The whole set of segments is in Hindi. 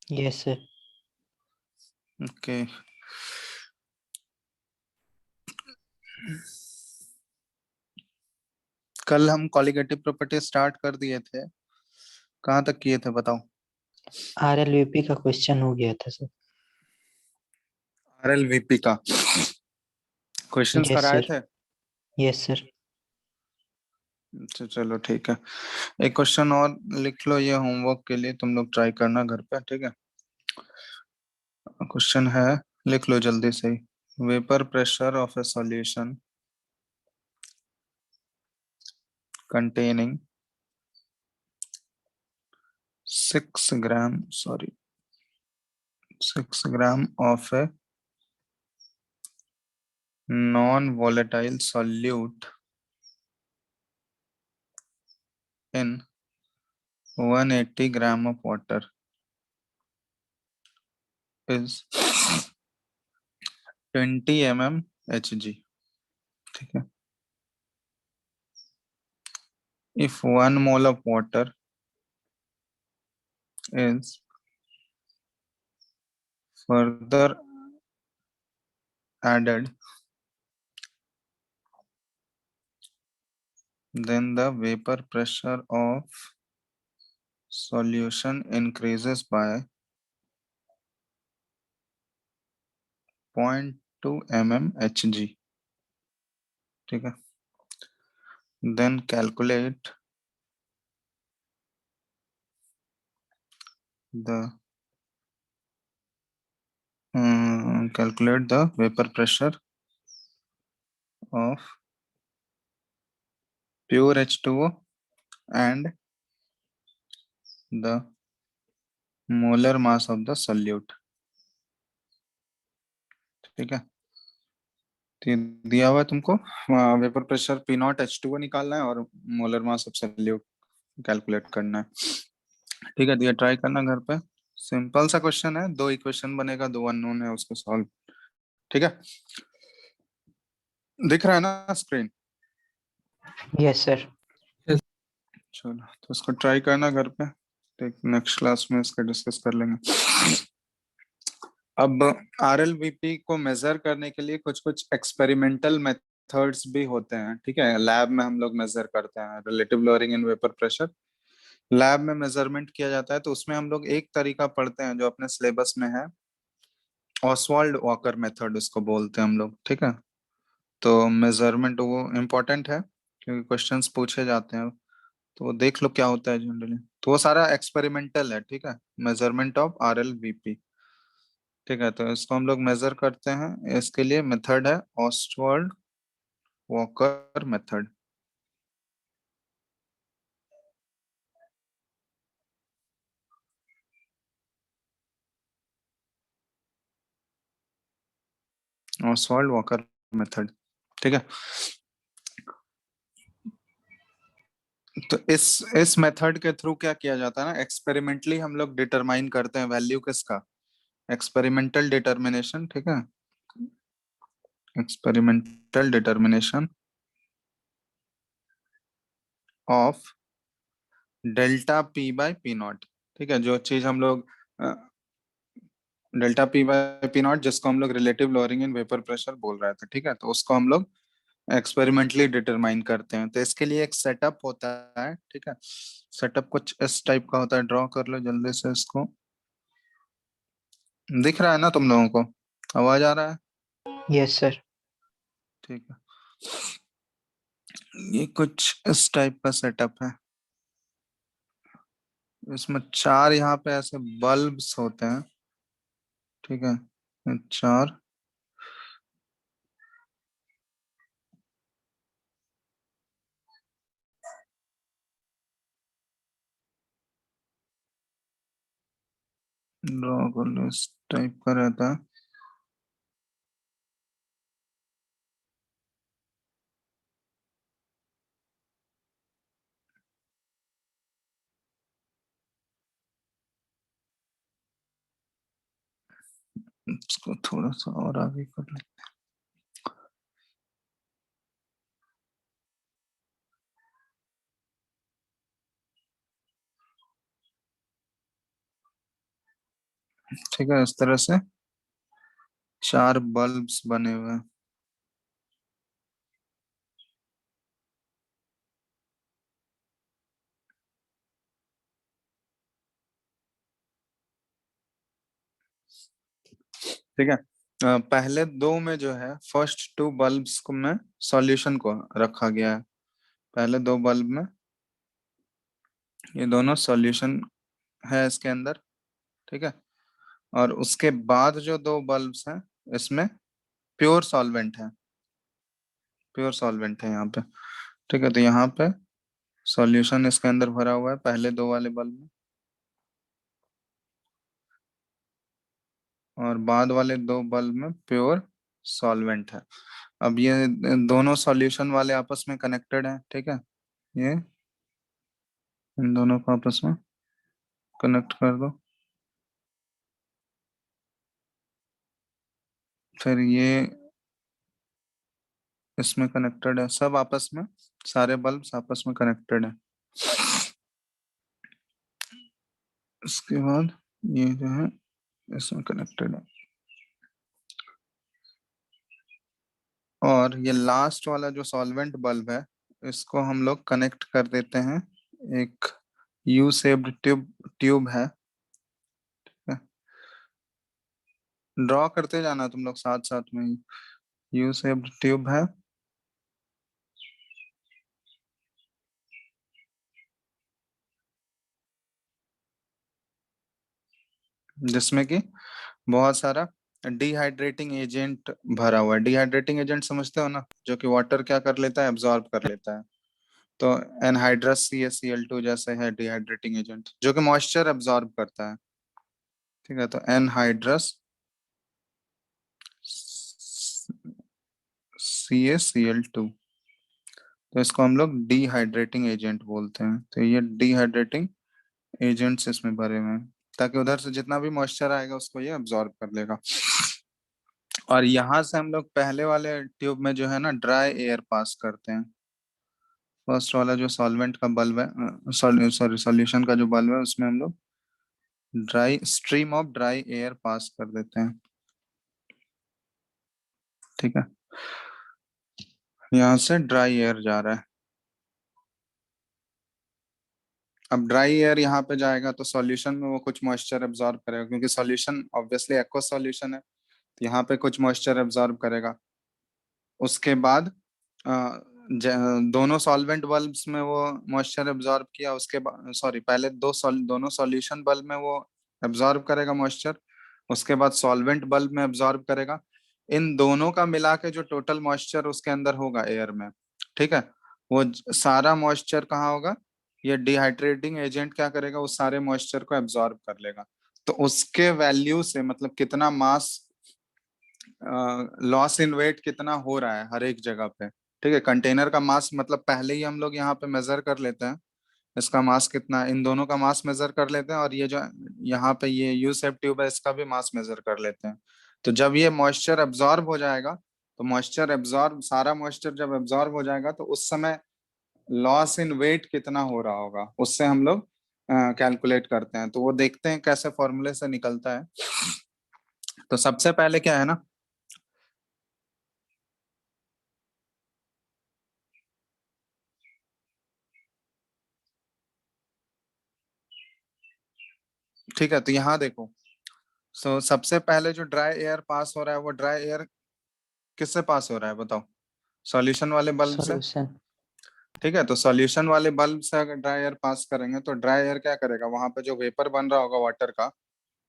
Yes sir. ओके। कल हम कॉलिगेटिव प्रॉपर्टी स्टार्ट कर दिए थे, कहाँ तक किए थे बताओ? आरएलवीपी का क्वेश्चन हो गया था सर। आरएलवीपी का क्वेश्चंस यस कराए सर। थे? Yes sir. अच्छा चलो ठीक है। एक क्वेश्चन और लिख लो, ये होमवर्क के लिए तुम लोग ट्राई करना घर पे, ठीक है? क्वेश्चन है, लिख लो जल्दी से ही। Vapour pressure of a solution containing 6 gram of a non-volatile solute in 180 gram of water is 20 Hg, ठीक है? If 1 mole of water is further added, then the vapor pressure of solution increases by 0.2 Hg, ठीक है? Then calculate the vapor pressure of pure H2O and the molar mass of the solute, ठीक है? तो ये दिया हुआ है तुमको, vapour pressure P not H2O निकालना है और molar mass of solute calculate करना है, ठीक है? तो ये ट्राई करना घर पे। सिंपल सा क्वेश्चन है, 2 इक्वेशन बनेगा, 2 अननोन है, उसको सॉल्व, ठीक है? दिख रहा है ना स्क्रीन? Yes sir. चलो तो इसको ट्राई करना घर पे, नेक्स्ट क्लास में इसका डिस्कस कर लेंगे। अब आरएलवीपी को मेजर करने के लिए कुछ कुछ एक्सपेरिमेंटल मेथड्स भी होते हैं, ठीक है? लैब में हम लोग मेजर करते हैं relative lowering in vapour pressure, lab में मेजरमेंट किया जाता है। तो उसमें हम लोग एक तरीका पढ़ते हैं जो अपने सिलेबस में है, ऑसवाल्ड वॉकर मेथड उसको बोलते हैं हम लोग, ठीक है? तो मेजरमेंट वो इम्पोर्टेंट है क्योंकि क्वेश्चंस पूछे जाते हैं, तो वो देख लो क्या होता है जनरली। तो वो सारा एक्सपेरिमेंटल है, ठीक है? मेजरमेंट ऑफ आरएलवीपी, ठीक है? तो इसको हम लोग मेजर करते हैं, इसके लिए मेथड है ऑस्टवर्ल्ड वॉकर मेथड। ऑस्टवर्ल्ड वॉकर मेथड, ठीक है? तो इस मेथड के थ्रू क्या किया जाता है ना, एक्सपेरिमेंटली हम लोग डिटरमाइन करते हैं वैल्यू किसका, एक्सपेरिमेंटल डिटर्मिनेशन, ठीक है? Experimental determination of delta P by P not, ठीक है? जो चीज हम लोग delta P by P not, जिसको हम लोग relative lowering in vapour pressure बोल रहे थे, ठीक है? तो उसको हम लोग एक्सपेरिमेंटली डिटरमाइन करते हैं। तो इसके लिए एक सेटअप होता है, ठीक है? सेटअप कुछ इस टाइप का होता है, ड्रॉ कर लो जल्दी से इसको। दिख रहा है ना तुम लोगों को? आवाज आ रहा है? Yes sir. ठीक है, ये कुछ इस टाइप का सेटअप है। इसमें 4 यहाँ पे ऐसे बल्ब्स होते हैं, ठीक है? ये 4 ड्रॉ कर लो, इस टाइप का रहता है। इसको थोड़ा सा और आगे कर ले। ठीक है, इस तरह से 4 बल्ब्स बने हुए हैं। ठीक है, पहले दो में जो है फर्स्ट 2 बल्ब्स को में सॉल्यूशन को रखा गया है। पहले 2 बल्ब में ये दोनों सॉल्यूशन है इसके अंदर। ठीक है, और उसके बाद जो 2 बल्ब्स हैं इसमें प्योर सॉल्वेंट है, प्योर सॉल्वेंट है यहाँ पे। ठीक है, तो यहाँ पे सॉल्यूशन इसके अंदर भरा हुआ है पहले 2 वाले बल्ब में, और बाद वाले 2 बल्ब में प्योर सॉल्वेंट है। अब ये दोनों सॉल्यूशन वाले आपस में कनेक्टेड हैं। ठीक है, ये इन दोनों को आपस में कनेक्ट कर दो। फिर ये इसमें कनेक्टेड है, सब आपस में, सारे बल्ब्स आपस में कनेक्टेड है। इसके बाद ये जो है इसमें कनेक्टेड है, और ये लास्ट वाला जो सॉल्वेंट बल्ब है इसको हम लोग कनेक्ट कर देते हैं। एक यू शेप्ड ट्यूब ट्यूब है, ड्रॉ करते जाना तुम लोग साथ साथ में ही। यू शेप्ड ट्यूब है जिसमें कि बहुत सारा डिहाइड्रेटिंग एजेंट भरा हुआ है। डिहाइड्रेटिंग एजेंट समझते हो ना, जो कि वाटर क्या कर लेता है, एब्जॉर्ब कर लेता है। तो एनहाइड्रस CaCl2 जैसे है डिहाइड्रेटिंग एजेंट जो कि मॉइस्चर एब्जॉर्ब करता है। ठीक है, तो एनहाइड्रस CaCl2, तो इसको हम लोग डिहाइड्रेटिंग एजेंट बोलते हैं। तो ये डिहाइड्रेटिंग एजेंट्स इसमें भरे हुए हैं ताकि उधर से जितना भी मॉइस्चर आएगा उसको ये एब्जॉर्ब कर लेगा। और यहाँ से हम लोग पहले वाले ट्यूब में जो है ना ड्राई एयर पास करते हैं। फर्स्ट वाला जो सॉल्वेंट का बल्ब है, सॉरी सॉल्यूशन का जो बल्ब है उसमें हम लोग dry stream of dry air pass कर देते हैं। ठीक है, यहाँ से ड्राई एयर जा रहा है। अब ड्राई एयर यहाँ पे जाएगा तो सॉल्यूशन में वो कुछ मॉइस्चर एब्जॉर्ब करेगा, क्योंकि सॉल्यूशन ऑब्वियसली एक्वस सॉल्यूशन है, तो यहाँ पे कुछ मॉइस्चर एब्जॉर्ब करेगा। उसके बाद दोनों सॉल्वेंट बल्ब्स में वो मॉइस्चर एब्जॉर्ब किया, उसके बाद सॉरी पहले दोनों सॉल्यूशन बल्ब में वो एब्जॉर्ब करेगा मॉइस्चर, उसके बाद सॉल्वेंट बल्ब में एब्जॉर्ब करेगा। इन दोनों का मिला के जो टोटल मॉइस्चर उसके अंदर होगा एयर में, ठीक है, वो सारा मॉइस्चर कहाँ होगा, ये डिहाइड्रेटिंग एजेंट क्या करेगा, उस सारे मॉइस्चर को एब्जॉर्ब कर लेगा। तो उसके वैल्यू से मतलब कितना मास लॉस इन वेट कितना हो रहा है हर एक जगह पे। ठीक है, कंटेनर का मास मतलब पहले ही हम लोग यहाँ पे मेजर कर लेते हैं, इसका मास कितना है, इन दोनों का मास मेजर कर लेते हैं, और ये जो यहाँ पे ये यू शेप ट्यूब है इसका भी मास मेजर कर लेते हैं। तो जब ये मॉइस्चर एब्जॉर्ब हो जाएगा, तो मॉइस्चर एब्जॉर्ब सारा मॉइस्चर जब एब्जॉर्ब हो जाएगा तो उस समय लॉस इन वेट कितना हो रहा होगा उससे हम लोग कैलकुलेट करते हैं। तो वो देखते हैं कैसे फॉर्मूले से निकलता है। तो सबसे पहले क्या है ना, ठीक है, तो यहाँ देखो, सबसे पहले जो ड्राई एयर पास हो रहा है वो ड्राई एयर किससे पास हो रहा है बताओ, सॉल्यूशन वाले बल्ब से। सॉल्यूशन। ठीक है, तो सॉल्यूशन वाले बल्ब से अगर ड्राई एयर पास करेंगे तो ड्राई एयर क्या करेगा, वहां पे जो वेपर बन रहा होगा वाटर का,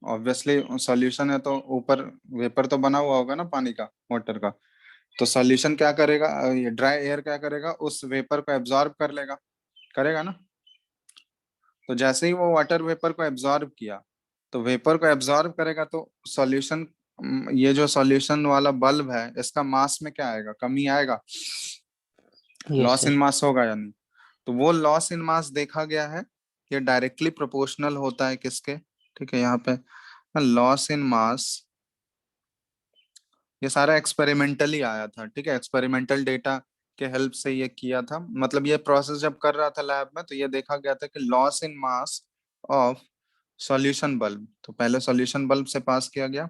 ऑब्वियसली सॉल्यूशन है तो ऊपर वेपर तो बना हुआ होगा ना पानी का, वाटर का। तो सॉल्यूशन क्या करेगा, ये ड्राई एयर क्या करेगा, उस वेपर को एब्जॉर्ब कर लेगा, करेगा ना। तो जैसे ही वो वाटर वेपर को एब्जॉर्ब किया, तो वेपर को एब्जॉर्ब करेगा तो सॉल्यूशन, ये जो सॉल्यूशन वाला बल्ब है इसका मास में क्या आएगा, कमी आएगा, यस लॉस इन सर। मास होगा यानी। तो वो लॉस इन मास देखा गया है, ये डायरेक्टली प्रोपोर्शनल होता है किसके, ठीक है, यहाँ पे लॉस इन मास, ये सारा एक्सपेरिमेंटली आया था। ठीक है, एक्सपेरिमेंटल डेटा के हेल्प से ये किया था, मतलब ये प्रोसेस जब कर रहा था लैब में तो ये देखा गया था कि loss in mass of solution bulb, तो पहले सॉल्यूशन बल्ब से पास किया गया,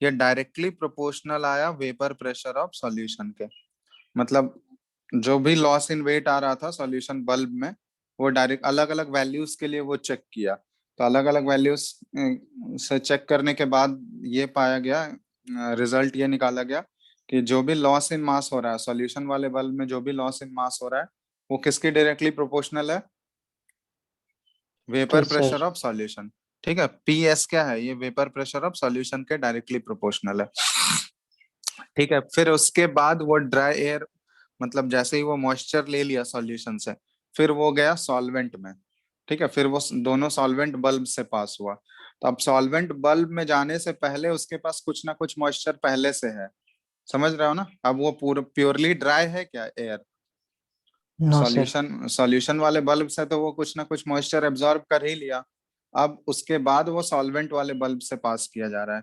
ये डायरेक्टली प्रोपोर्शनल आया वेपर प्रेशर ऑफ सॉल्यूशन के। मतलब जो भी लॉस इन वेट आ रहा था सॉल्यूशन बल्ब में, वो डायरेक्ट अलग अलग वैल्यूज के लिए वो चेक किया, तो अलग अलग वैल्यूज से चेक करने के बाद ये पाया गया, रिजल्ट ये निकाला गया कि जो भी लॉस इन मास हो रहा है सॉल्यूशन वाले बल्ब में, जो भी लॉस इन मास हो रहा है वो किसकी डायरेक्टली प्रोपोर्शनल है, vapour yes pressure sir. Of solution. ठीक है, पी एस क्या है, ये वेपर प्रेशर ऑफ सॉल्यूशन के डायरेक्टली प्रोपोर्शनल है। ठीक है, फिर उसके बाद वो ड्राई एयर, मतलब जैसे ही वो मॉइस्चर ले लिया सॉल्यूशन से, फिर वो गया सॉल्वेंट में। ठीक है, फिर वो दोनों सॉल्वेंट बल्ब से पास हुआ, तो अब सॉल्वेंट बल्ब में जाने से पहले उसके पास कुछ ना कुछ मॉइस्चर पहले से है, समझ रहे हो ना। अब वो पूरा प्योरली ड्राई है क्या air, no sir. Solution solution वाले बल्ब से तो वो कुछ ना कुछ मॉइस्चर एब्जॉर्ब कर ही लिया, अब उसके बाद वो सॉल्वेंट वाले बल्ब से पास किया जा रहा है,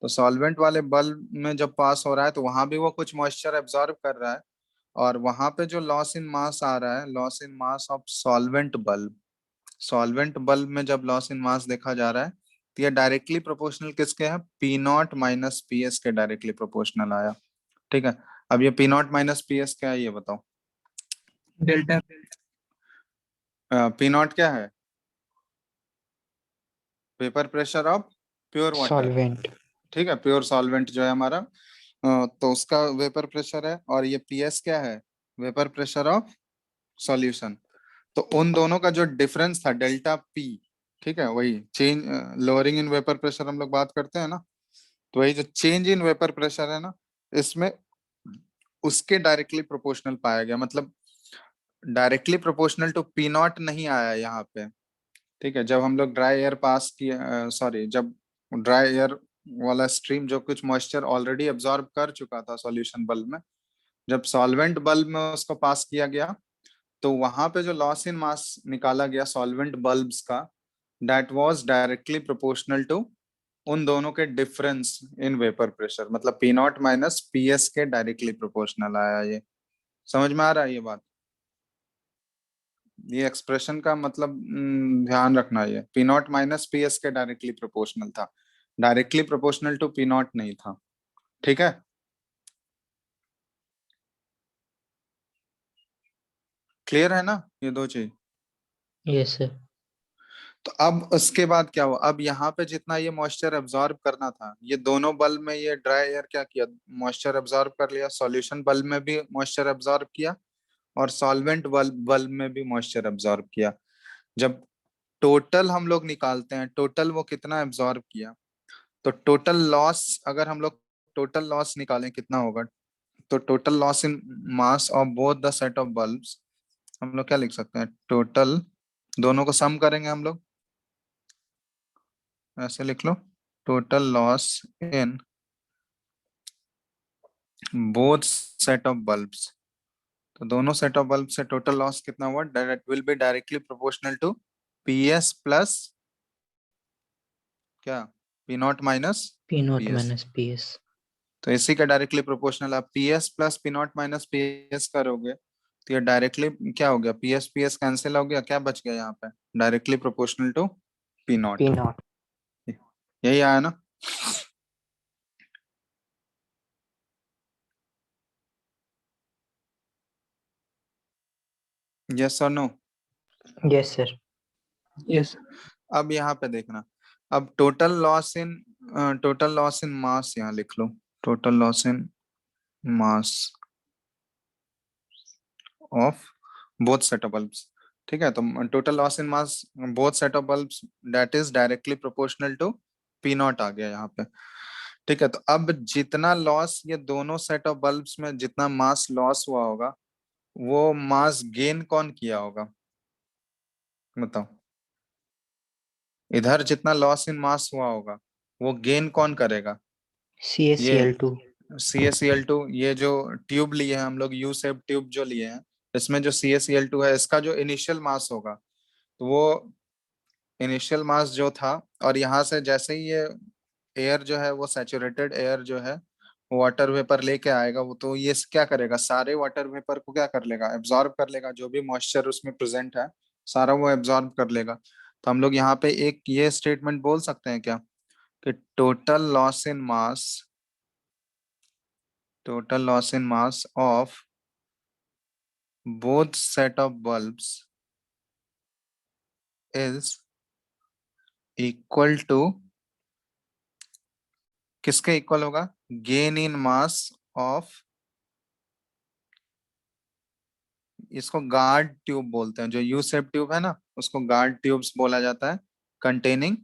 तो सॉल्वेंट वाले बल्ब में जब पास हो रहा है तो वहां भी वो कुछ मॉइस्चर एब्जॉर्ब कर रहा है, और वहां पे जो लॉस इन मास आ रहा है, loss in mass of solvent bulb, solvent bulb में जब लॉस इन मास देखा जा रहा है तो ये डायरेक्टली प्रोपोर्शनल किसके है, P not minus P S के डायरेक्टली प्रोपोर्शनल आया। ठीक है, अब ये P not minus P S क्या है ये बताओ। डेल्टा। पी नॉट क्या है, vapour pressure of pure water. Solvent. ठीक है, प्योर सॉल्वेंट जो है हमारा, तो उसका वेपर प्रेशर है, और ये पी एस क्या है, वेपर प्रेशर ऑफ सॉल्यूशन। तो उन दोनों का जो डिफरेंस था डेल्टा पी, ठीक है, वही change, lowering in vapour pressure हम लोग बात करते हैं ना, तो वही जो चेंज इन वेपर प्रेशर है ना, इसमें उसके डायरेक्टली प्रोपोर्शनल पाया गया, मतलब directly proportional to P naught नहीं आया यहाँ पे। ठीक है, जब हम लोग ड्राई एयर पास किया, सॉरी, जब ड्राई एयर वाला स्ट्रीम जो कुछ मॉइस्चर ऑलरेडी एब्जॉर्ब कर चुका था सॉल्यूशन बल्ब में, जब सॉल्वेंट बल्ब में उसको पास किया गया, तो वहां पे जो लॉस इन मास निकाला गया सॉल्वेंट बल्ब्स का, that was directly proportional to उन दोनों के डिफरेंस इन वेपर प्रेशर, मतलब P not minus P S के डायरेक्टली प्रोपोर्शनल आया ये। समझ में आ रहा है ये बात, ये एक्सप्रेशन का मतलब ध्यान रखना, ये P not minus P S के डायरेक्टली प्रोपोर्शनल था, directly proportional to P naught नहीं था। ठीक है, क्लियर है ना ये दो चीज। Yes sir. तो अब उसके बाद क्या हुआ, अब यहाँ पे जितना ये मॉइस्चर एब्जॉर्ब करना था, ये दोनों बल्ब में ये ड्राई एयर क्या किया, मॉइस्चर एब्जॉर्ब कर लिया, सॉल्यूशन बल्ब में भी मॉइस्चर एब्जॉर्ब किया, और सॉल्वेंट बल्ब बल्ब में भी मॉइस्चर एब्जॉर्ब किया। जब टोटल हम लोग निकालते हैं, टोटल वो कितना एब्जॉर्ब किया, तो टोटल लॉस, अगर हम लोग टोटल लॉस निकालें कितना होगा, तो total loss in mass of both the set of bulbs, हम लोग क्या लिख सकते हैं, टोटल, दोनों को सम करेंगे हम लोग, ऐसे लिख लो, total loss in both set of bulbs, तो दोनों सेट ऑफ बल्ब से टोटल लॉस कितना हुआ, direct will be directly proportional to P S plus क्या, P not minus P P not S, minus P S. तो इसी का डायरेक्टली प्रोपोर्शनल, आप P S plus P not minus P S करोगे तो ये डायरेक्टली क्या हो गया, पी एस कैंसिल हो गया, क्या बच गया यहाँ पे, directly proportional to P P naught. Naught. यही आया ना। यस और नो। Yes sir. यस। अब यहाँ पे देखना, अब टोटल लॉस इन मास यहाँ लिख लो, total loss in mass of both set of bulbs. ठीक है, तो total loss in mass both set of bulbs that is directly proportional to P not आ गया यहाँ पे। ठीक है, तो अब जितना लॉस ये दोनों सेट ऑफ बल्ब्स में जितना मास लॉस हुआ होगा, वो मास गेन कौन किया होगा, बताओ, इधर जितना लॉस इन मास हुआ होगा वो गेन कौन करेगा, सी एस सी ये एल टू। CaCl2, ये जो ट्यूब लिए हैं हम लोग, यू शेप ट्यूब जो लिए हैं, इसमें जो CaCl2 है, इसका जो इनिशियल मास होगा, तो वो इनिशियल मास जो था, और यहाँ से जैसे ही ये एयर जो है वो सैचुरेटेड एयर जो है वाटर वेपर लेके आएगा, वो तो ये क्या करेगा, सारे वाटर वेपर को क्या कर लेगा, एब्जॉर्ब कर लेगा, जो भी मॉइस्चर उसमें प्रेजेंट है सारा वो एब्जॉर्ब कर लेगा। तो हम लोग यहाँ पे एक ये स्टेटमेंट बोल सकते हैं क्या कि total loss in mass of both set of bulbs is equal to, किसके इक्वल होगा, गेन इन मास ऑफ, इसको गार्ड ट्यूब बोलते हैं, जो यू शेप ट्यूब है ना उसको गार्ड ट्यूब्स बोला जाता है, कंटेनिंग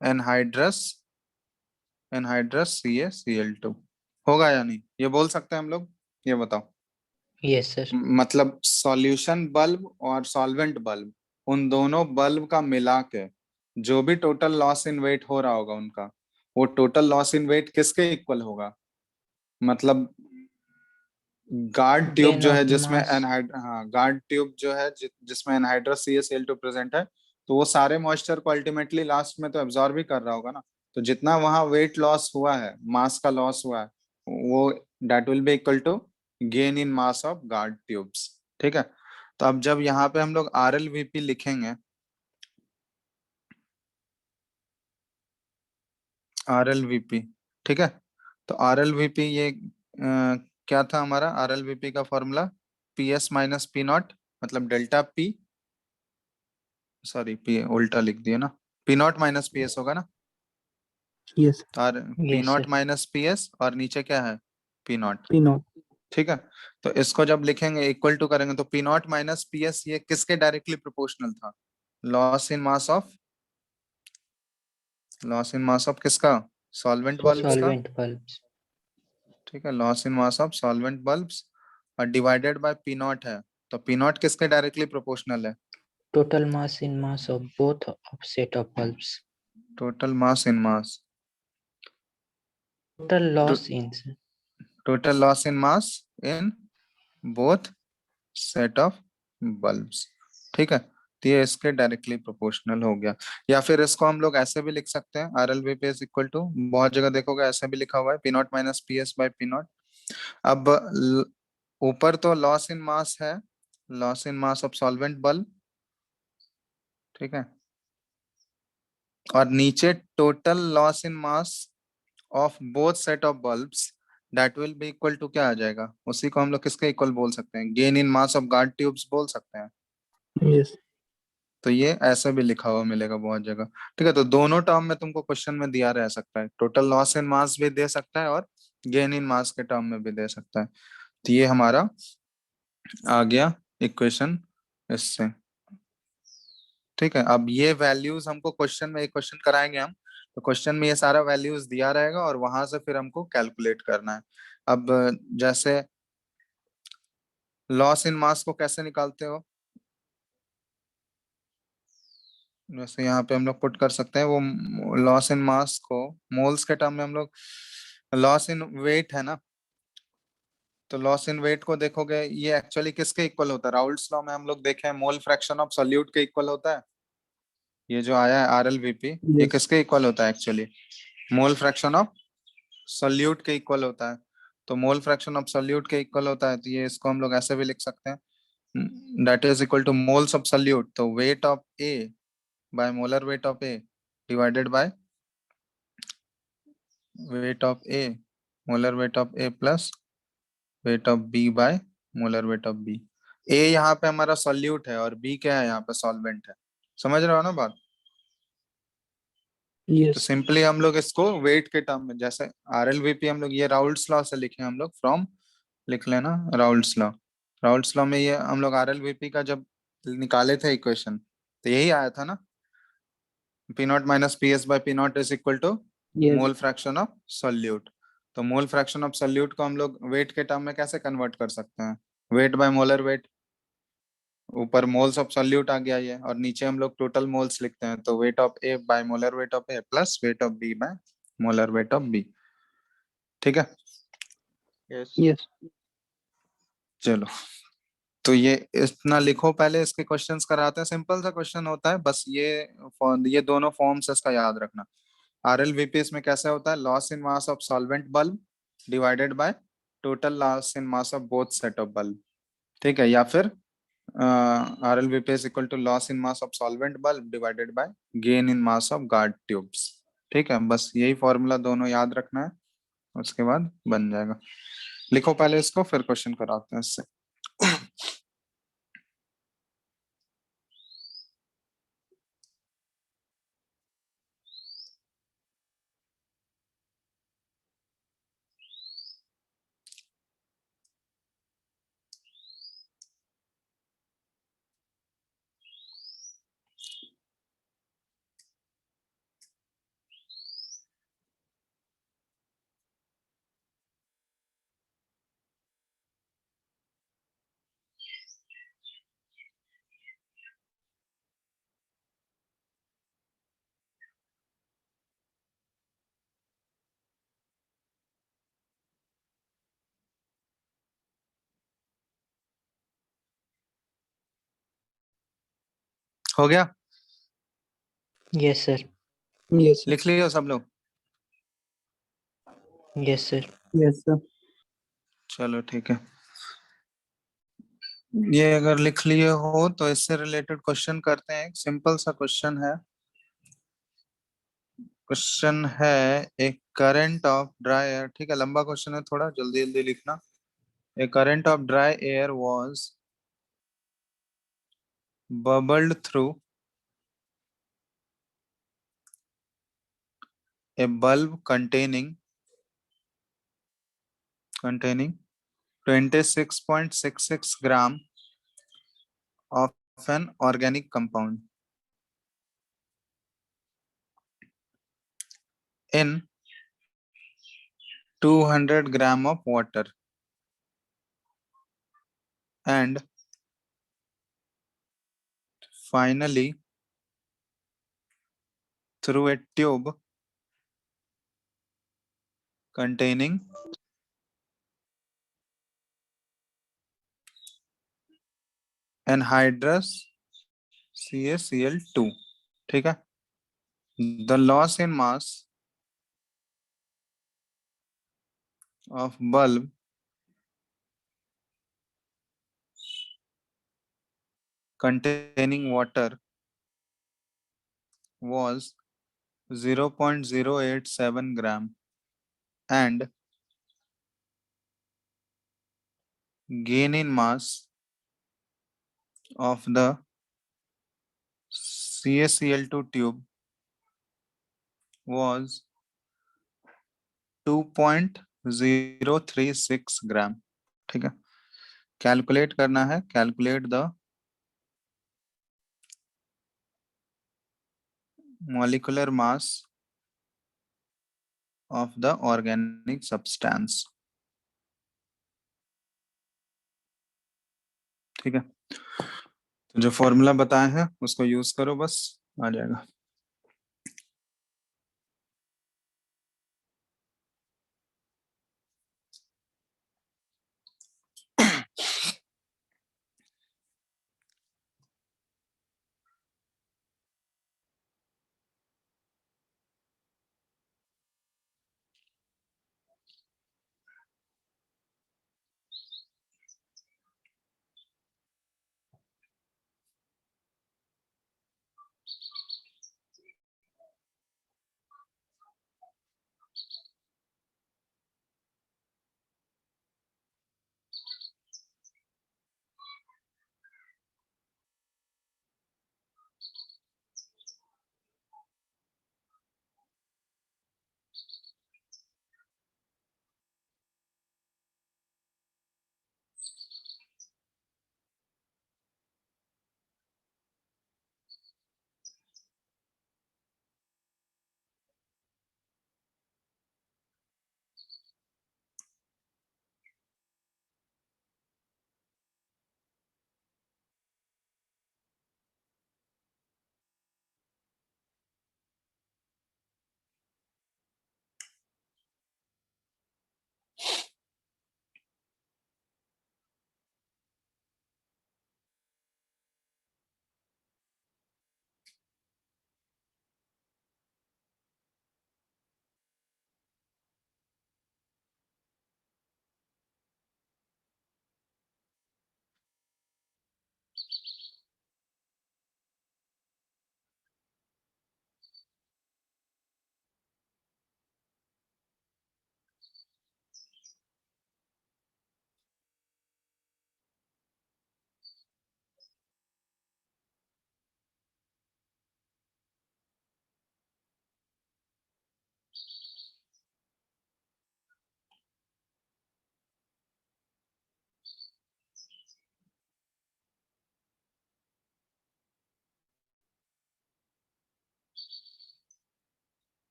एनहाइड्रस CaCl2। होगा या नहीं, ये बोल सकते हैं हम लोग, ये बताओ। Yes, sir. मतलब सॉल्यूशन बल्ब और सॉल्वेंट बल्ब, उन दोनों बल्ब का मिला के जो भी टोटल लॉस इन वेट हो रहा होगा उनका, वो टोटल लॉस इन वेट किसके इक्वल होगा, मतलब गार्ड ट्यूब Gain जो of है जिसमें mass. हाँ गार्ड ट्यूब जो है जिसमें एनहाइड्रस CaCl2 प्रेजेंट है, तो वो सारे मॉइस्चर को अल्टीमेटली लास्ट में तो एब्जॉर्ब ही कर रहा होगा ना। तो जितना वहां वेट लॉस हुआ है, मास का लॉस हुआ है, वो that will be equal to gain in mass of guard tubes. ठीक है, तो अब जब यहाँ पे हम लोग RLVP लिखेंगे, RLVP, ठीक है, तो RLVP ये क्या था हमारा RLVP का formula, PS minus P not, मतलब डेल्टा P, सॉरी पी उल्टा लिख दिया ना, P not minus P S होगा ना, Yes, और P Yes, not sir. Minus P S और नीचे क्या है, पी नॉट। P naught. ठीक है, तो इसको जब लिखेंगे इक्वल टू करेंगे तो P not minus P S ये किसके डायरेक्टली प्रोपोर्शनल था, लॉस इन मास ऑफ किसका, सॉल्वेंट बल्ब्स का। Solvent bulbs. ठीक है, loss in mass of solvent bulbs और डिवाइडेड बाय पी नॉट है, तो पी नॉट किसके डायरेक्टली प्रोपोर्शनल है, Total mass in mass of both of set of bulbs. Total mass in mass, Total loss in, sir. Total loss in mass in both set of bulbs. ठीक है, तो ये इसके डायरेक्टली प्रोपोर्शनल हो गया। या फिर इसको हम लोग ऐसे भी लिख सकते हैं, RLVP इज इक्वल टू, बहुत जगह देखोगे ऐसे भी लिखा हुआ है, P not minus P S by P naught. अब ऊपर तो लॉस इन मास है, loss in mass of solvent bulb, ठीक है, और नीचे total loss in mass of both set of bulbs, that will be equal to क्या आ जाएगा, उसी को हम लोग किसके इक्वल बोल सकते हैं, gain in mass of guard tubes बोल सकते हैं। Yes. तो ये ऐसे भी लिखा हुआ मिलेगा बहुत जगह। ठीक है, तो दोनों टर्म में तुमको क्वेश्चन में दिया रह सकता है, टोटल लॉस इन मास भी दे सकता है और गेन इन मास के टर्म में भी दे सकता है। तो ये हमारा आ गया इक्वेशन इससे। ठीक है, अब ये वैल्यूज हमको क्वेश्चन में, एक क्वेश्चन कराएंगे हम, तो क्वेश्चन में ये सारा वैल्यूज दिया रहेगा और वहां से फिर हमको कैलकुलेट करना है। अब जैसे लॉस इन मास को कैसे निकालते हो, जैसे यहाँ पे हम लोग पुट कर सकते हैं वो लॉस इन मास को मोल्स के टर्म में, हम लोग लॉस इन वेट है ना, तो लॉस इन वेट को देखोगे ये एक्चुअली किसके इक्वल होता है, राउल्ट्स लॉ में हम लोग देखे हैं मोल फ्रैक्शन ऑफ सोल्यूट के इक्वल होता है। ये जो आया है RLVP, ये Yes. किसके इक्वल होता है actually, mole fraction of solute के इक्वल होता है। तो मोल फ्रैक्शन ऑफ सोल्यूट के इक्वल होता है, तो ये इसको हम लोग ऐसे भी लिख सकते हैं, that is equal to moles of solute, तो weight of A by molar weight of A divided by weight of A, molar weight of A plus weight of B by molar weight of B। A यहाँ पे हमारा सोल्यूट है और B क्या है, यहाँ पे सॉल्वेंट है। समझ रहे हो ना बात। तो Yes. सिंपली हम लोग इसको वेट के टर्म में, जैसे RLVP हम लोग ये राउल्ट्स लॉ से लिखे हम लोग, फ्रॉम लिख लेना राउल्ट्स लॉ। राउल्ट्स लॉ में ये हम लोग RLVP का जब निकाले थे इक्वेशन, तो यही आया था ना, P not minus P S by P naught is equal to Yes. Mole fraction of solute. तो मोल फ्रैक्शन ऑफ सोल्यूट को हम लोग वेट के टर्म में कैसे कन्वर्ट कर सकते हैं, वेट बाय मोलर वेट, ऊपर मोल्स ऑफ सोल्यूट आ गया ये, और नीचे हम लोग टोटल मोल्स लिखते हैं, तो weight of A by molar weight of A plus weight of B by molar weight of B। ठीक है, Yes. चलो, तो ये इतना लिखो पहले, इसके क्वेश्चंस कराते हैं, सिंपल सा क्वेश्चन होता है बस, ये दोनों फॉर्म्स इसका याद रखना। RLVP इसमें कैसे होता है, loss in mass of solvent bulb divided by total loss in mass of both set of bulb. ठीक है, या फिर RLVP is equal to loss in mass of solvent bulb divided by gain in mass of guard tubes. ठीक है, बस यही फॉर्मूला दोनों याद रखना है, उसके बाद बन जाएगा। लिखो पहले इसको, फिर क्वेश्चन कराते हैं इससे। हो गया? Yes, sir. Yes, sir. लिख लियो सब लोग? Yes, sir. Yes, sir. चलो ठीक है, ये अगर लिख लिए हो तो इससे रिलेटेड क्वेश्चन करते हैं। एक सिंपल सा क्वेश्चन है। क्वेश्चन है एक करंट ऑफ ड्राई एयर, ठीक है, लंबा क्वेश्चन है, थोड़ा जल्दी जल्दी लिखना। A current of dry air was bubbled through a bulb containing 26.66 gram of an organic compound in 200 gram of water and finally through a tube containing anhydrous CaCl2, ठीक है। The loss in mass of bulb containing water was 0.087 gram and gain in mass of the CaCl2 tube was 2.036 ग्राम, ठीक है। कैलकुलेट करना है, calculate the molecular mass of the organic substance, ठीक है। तो जो फॉर्मूला बताया है उसको यूज करो, बस आ जाएगा।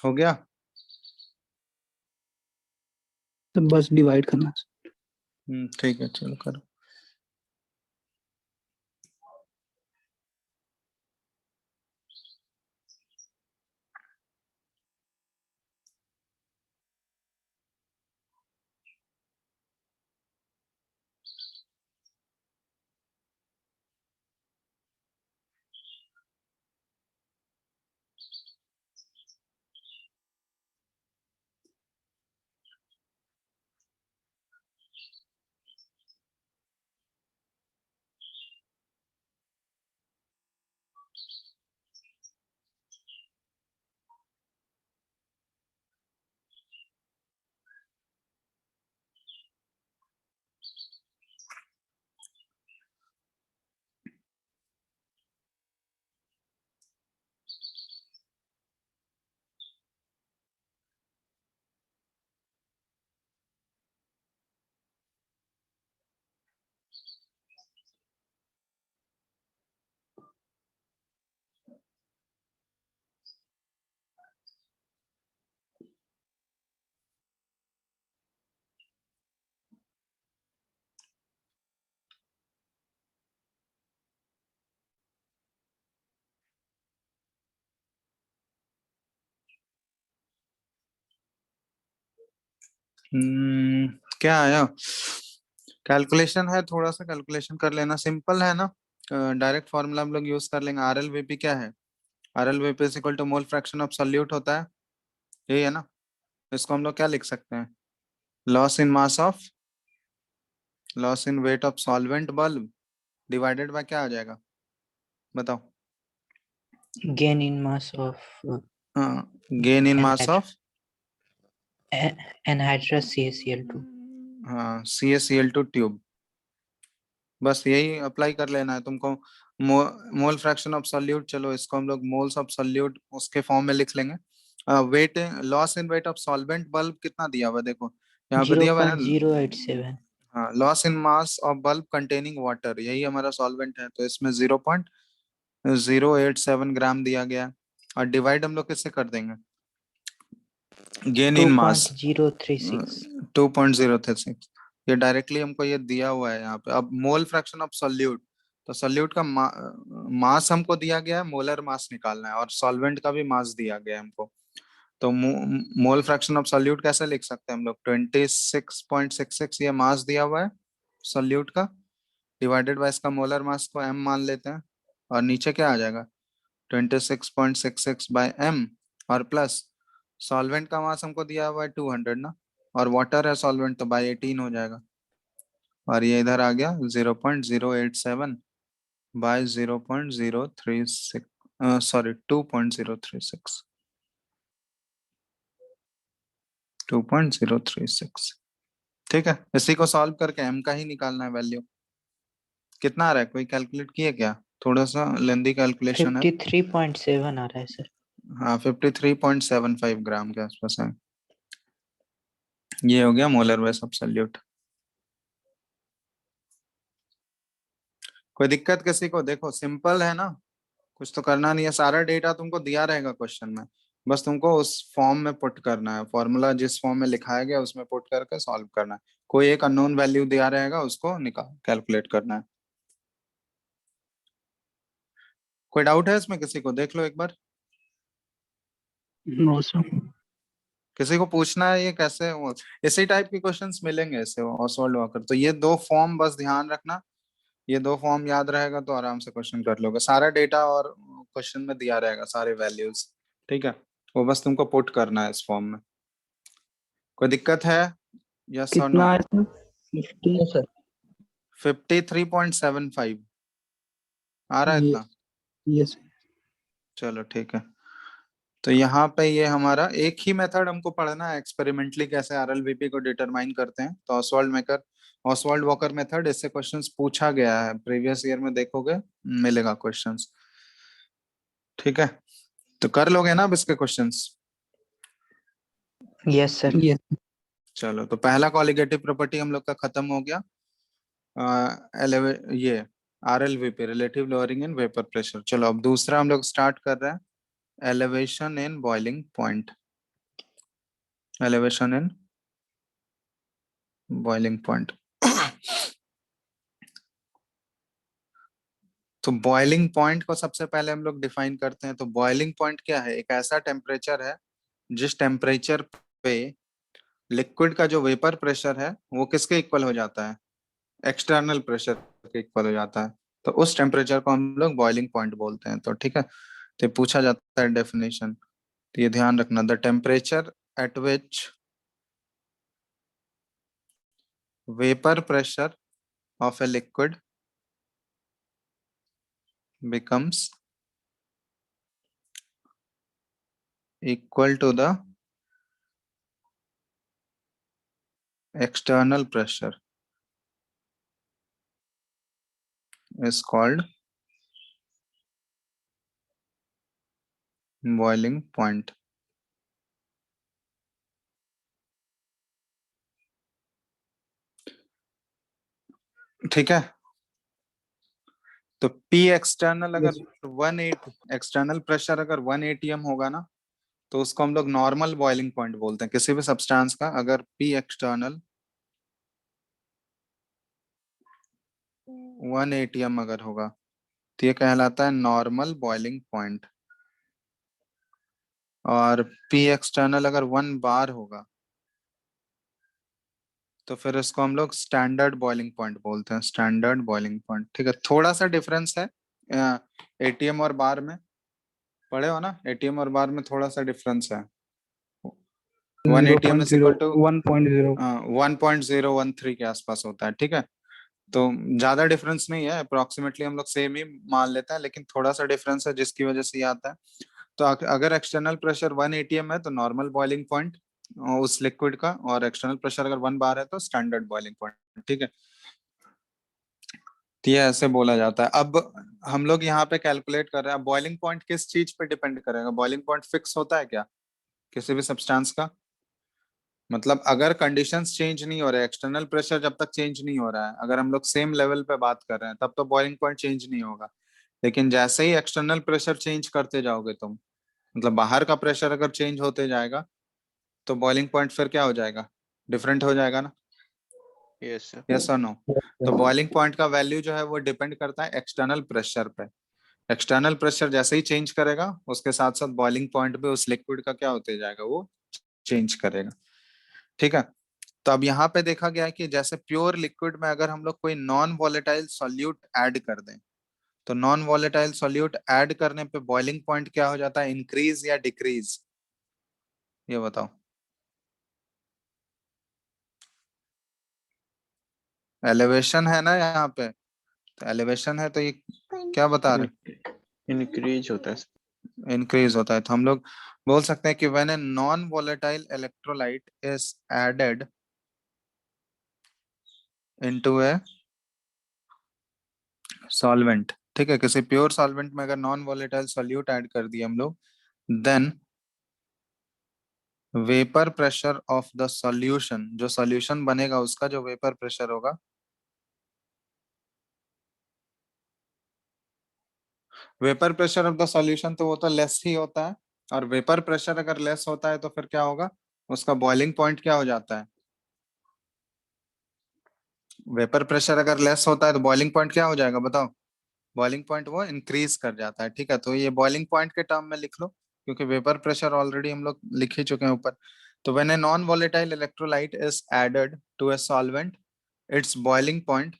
हो गया? तो बस डिवाइड करना। ठीक है, चलो करो। क्या आया? कैलकुलेशन है, थोड़ा सा कैलकुलेशन कर लेना, सिंपल है ना। डायरेक्ट फॉर्मूला हम लोग यूज कर लेंगे। आर एल वीपी क्या है? R L VP is equal to mole fraction of solute होता है, यही है ना। इसको हम लोग क्या लिख सकते हैं? Loss in mass of, loss in weight of solvent bulb divided by क्या आ जाएगा, बताओ। gain in mass of gain in mass of, anhydrous CaCl2. हाँ, CaCl2 ट्यूब। बस यही अप्लाई कर लेना है तुमको। मोल फ्रैक्शन ऑफ सॉल्यूट, चलो इसको हम लोग मोल्स ऑफ सॉल्यूट उसके फॉर्म में लिख लेंगे। Weight, loss in weight of solvent bulb कितना दिया हुआ है, देखो यहाँ पे दिया हुआ है ना। 0.087. हाँ, loss in mass of bulb containing water, यही हमारा सॉल्वेंट है, तो इसमें 0.087 ग्राम दिया गया है। और डिवाइड हम लोग किससे कर देंगे? गेन इन मास 2.036. 2.036। ये डायरेक्टली हमको ये दिया हुआ है यहाँ पे। अब मोल फ्रैक्शन ऑफ सॉल्यूट, तो सॉल्यूट का मास हमको दिया गया है, मोलर मास निकालना है, और सॉल्वेंट का भी मास दिया गया है हमको। तो मोल फ्रैक्शन ऑफ सॉल्यूट कैसे लिख सकते हैं हम लोग? 26.66 ये मास दिया हुआ है सॉल्यूट का, डिवाइडेड बाय इसका मोलर मास को m मान लेते हैं, और नीचे क्या आ जाएगा? 26.66/m, और प्लस सॉल्वेंट का मास हमको दिया हुआ है 200 ना, और वाटर है सॉल्वेंट, तो बाय 18 हो जाएगा। और ये इधर आ गया 0.087 बाय 0.036, सॉरी 2.036, 2.036। ठीक है, इसी को सॉल्व करके m का ही निकालना है वैल्यू। कितना आ रहा है, कोई कैलकुलेट किया क्या? थोड़ा सा लेंदी कैलकुलेशन है। 53.7 आ रहा है सर। हाँ, 53.75 ग्राम के आसपास है। ये हो गया मोलर वेट ऑफ सॉल्यूट। कोई दिक्कत किसी को? देखो सिंपल है ना, कुछ तो करना नहीं है, सारा डेटा तुमको दिया रहेगा क्वेश्चन में, बस तुमको उस फॉर्म में पुट करना है, फॉर्मूला जिस फॉर्म में लिखाया गया उसमें पुट करके सॉल्व करना है। कोई एक अननोन वैल्यू दिया रहेगा, उसको निकाल कैलकुलेट करना है। कोई डाउट है इसमें किसी को? देख लो एक बार। No sir. किसी को पूछना है ये कैसे इसी टाइप के क्वेश्चंस मिलेंगे ऐसे ऑसवर्ल्ड वॉकर। तो ये दो फॉर्म बस ध्यान रखना, ये दो फॉर्म याद रहेगा तो आराम से क्वेश्चन कर लोगे। सारा डेटा और क्वेश्चन में दिया रहेगा, सारे वैल्यूज, ठीक है। वो बस तुमको पुट करना है इस फॉर्म में। कोई दिक्कत है? यस और नो? कितना है सर? 50 सर। 53.75 आ रहा है ये इतना? यस। चलो ठीक है। तो यहाँ पे ये हमारा एक ही मेथड हमको पढ़ना है, एक्सपेरिमेंटली कैसे आरएलवीपी को डिटरमाइन करते हैं। तो ऑसवाल्ड वॉकर मेथड, इससे क्वेश्चंस पूछा गया है प्रीवियस ईयर में, देखोगे मिलेगा क्वेश्चंस, ठीक है। तो कर लोगे ना अब इसके क्वेश्चंस? Yes sir. यस। चलो, तो पहला कॉलिगेटिव प्रॉपर्टी हम लोग का खत्म हो गया। ये RLVP, relative lowering in vapour pressure. चलो अब दूसरा हम लोग स्टार्ट कर रहे हैं, elevation in boiling point. elevation in boiling point. तो बॉइलिंग पॉइंट को सबसे पहले हम लोग डिफाइन करते हैं। तो बॉइलिंग पॉइंट क्या है? एक ऐसा टेम्परेचर है जिस टेम्परेचर पे लिक्विड का जो वेपर प्रेशर है वो किसके इक्वल हो जाता है? एक्सटर्नल प्रेशर के इक्वल हो जाता है। तो उस टेम्परेचर को हम लोग बॉइलिंग पॉइंट बोलते हैं। तो ठीक है, तो पूछा जाता है डेफिनेशन, तो ये ध्यान रखना, the temperature at which vapour pressure of a liquid becomes equal to the external pressure is called boiling point. ठीक है, तो P एक्सटर्नल अगर Yes. 180 एक्सटर्नल प्रेशर अगर 1 atm होगा ना, तो उसको हम लोग नॉर्मल बॉइलिंग पॉइंट बोलते हैं किसी भी सब्सटेंस का। अगर P एक्सटर्नल 1 atm अगर होगा तो ये कहलाता है नॉर्मल बॉइलिंग पॉइंट। और P एक्सटर्नल अगर 1 बार होगा तो फिर इसको हम लोग स्टैंडर्ड बॉइलिंग पॉइंट बोलते हैं, स्टैंडर्ड बॉइलिंग पॉइंट। ठीक है, थोड़ा सा डिफरेंस है एटीएम और बार में, पढ़े हो ना, एटीएम और बार में थोड़ा सा डिफरेंस है। 1 एटीएम इज 0.0, इक्वल टू 1.0. 1.013 के आसपास होता है। ठीक है, तो ज्यादा डिफरेंस नहीं है, अप्रोक्सीमेटली हम लोग सेम ही मान लेते हैं, लेकिन थोड़ा सा डिफरेंस है जिसकी वजह से ये आता है। तो अगर एक्सटर्नल प्रेशर 1 एटीएम है तो नॉर्मल बॉइलिंग पॉइंट उस लिक्विड का, और एक्सटर्नल प्रेशर अगर 1 बार है तो स्टैंडर्ड बॉइलिंग पॉइंट। ठीक है, तो ये ऐसे बोला जाता है। अब हम लोग यहाँ पे कैलकुलेट कर रहे हैं, बॉइलिंग पॉइंट किस चीज पे डिपेंड करेगा? बॉइलिंग पॉइंट फिक्स होता है क्या किसी भी सब्सटेंस का? मतलब अगर कंडीशंस चेंज नहीं हो रहे, एक्सटर्नल प्रेशर जब तक चेंज नहीं हो रहा है, अगर हम लोग सेम लेवल पे बात कर रहे हैं, तब तो बॉइलिंग पॉइंट चेंज नहीं होगा। लेकिन जैसे ही एक्सटर्नल प्रेशर चेंज करते जाओगे तुम, मतलब बाहर का प्रेशर अगर चेंज होते जाएगा, तो बॉइलिंग पॉइंट फिर क्या हो जाएगा? डिफरेंट हो जाएगा ना? Yes sir. यस और नो? तो बॉइलिंग पॉइंट का वैल्यू जो है वो डिपेंड करता है एक्सटर्नल प्रेशर पे। एक्सटर्नल प्रेशर जैसे ही चेंज करेगा, उसके साथ साथ बॉइलिंग पॉइंट पे उस लिक्विड का क्या होते जाएगा? वो चेंज करेगा। ठीक है, तो अब यहाँ पे देखा गया है कि जैसे प्योर लिक्विड में अगर हम लोग कोई नॉन वॉलेटाइल सॉल्यूट ऐड कर दें, तो नॉन वॉलेटाइल सॉल्यूट ऐड करने पे बॉइलिंग पॉइंट क्या हो जाता है? इंक्रीज या डिक्रीज? ये बताओ। एलिवेशन है ना यहाँ पे, तो एलिवेशन है, तो ये क्या बता रहे? इंक्रीज होता है। इंक्रीज होता है। तो हम लोग बोल सकते हैं कि when a non volatile electrolyte is added into a solvent, ठीक है, किसी प्योर सॉल्वेंट में अगर नॉन वॉलेटाइल सॉल्यूट ऐड कर दिए हम लोग, then vapour pressure of the solution, जो सॉल्यूशन बनेगा उसका जो वेपर प्रेशर होगा, vapour pressure of the solution तो वो तो लेस ही होता है। और वेपर प्रेशर अगर लेस होता है तो फिर क्या होगा? उसका बॉइलिंग पॉइंट क्या हो जाता है? वेपर प्रेशर अगर लेस होता है तो बॉइलिंग पॉइंट क्या हो जाएगा बताओ? बॉइलिंग पॉइंट वो इंक्रीज कर जाता है। ठीक है, तो ये बॉइलिंग पॉइंट के टर्म में लिख लो, क्योंकि वेपर प्रेशर ऑलरेडी हम लोग लिख ही चुके हैं ऊपर। तो when a non volatile electrolyte is added to a solvent, it's boiling point,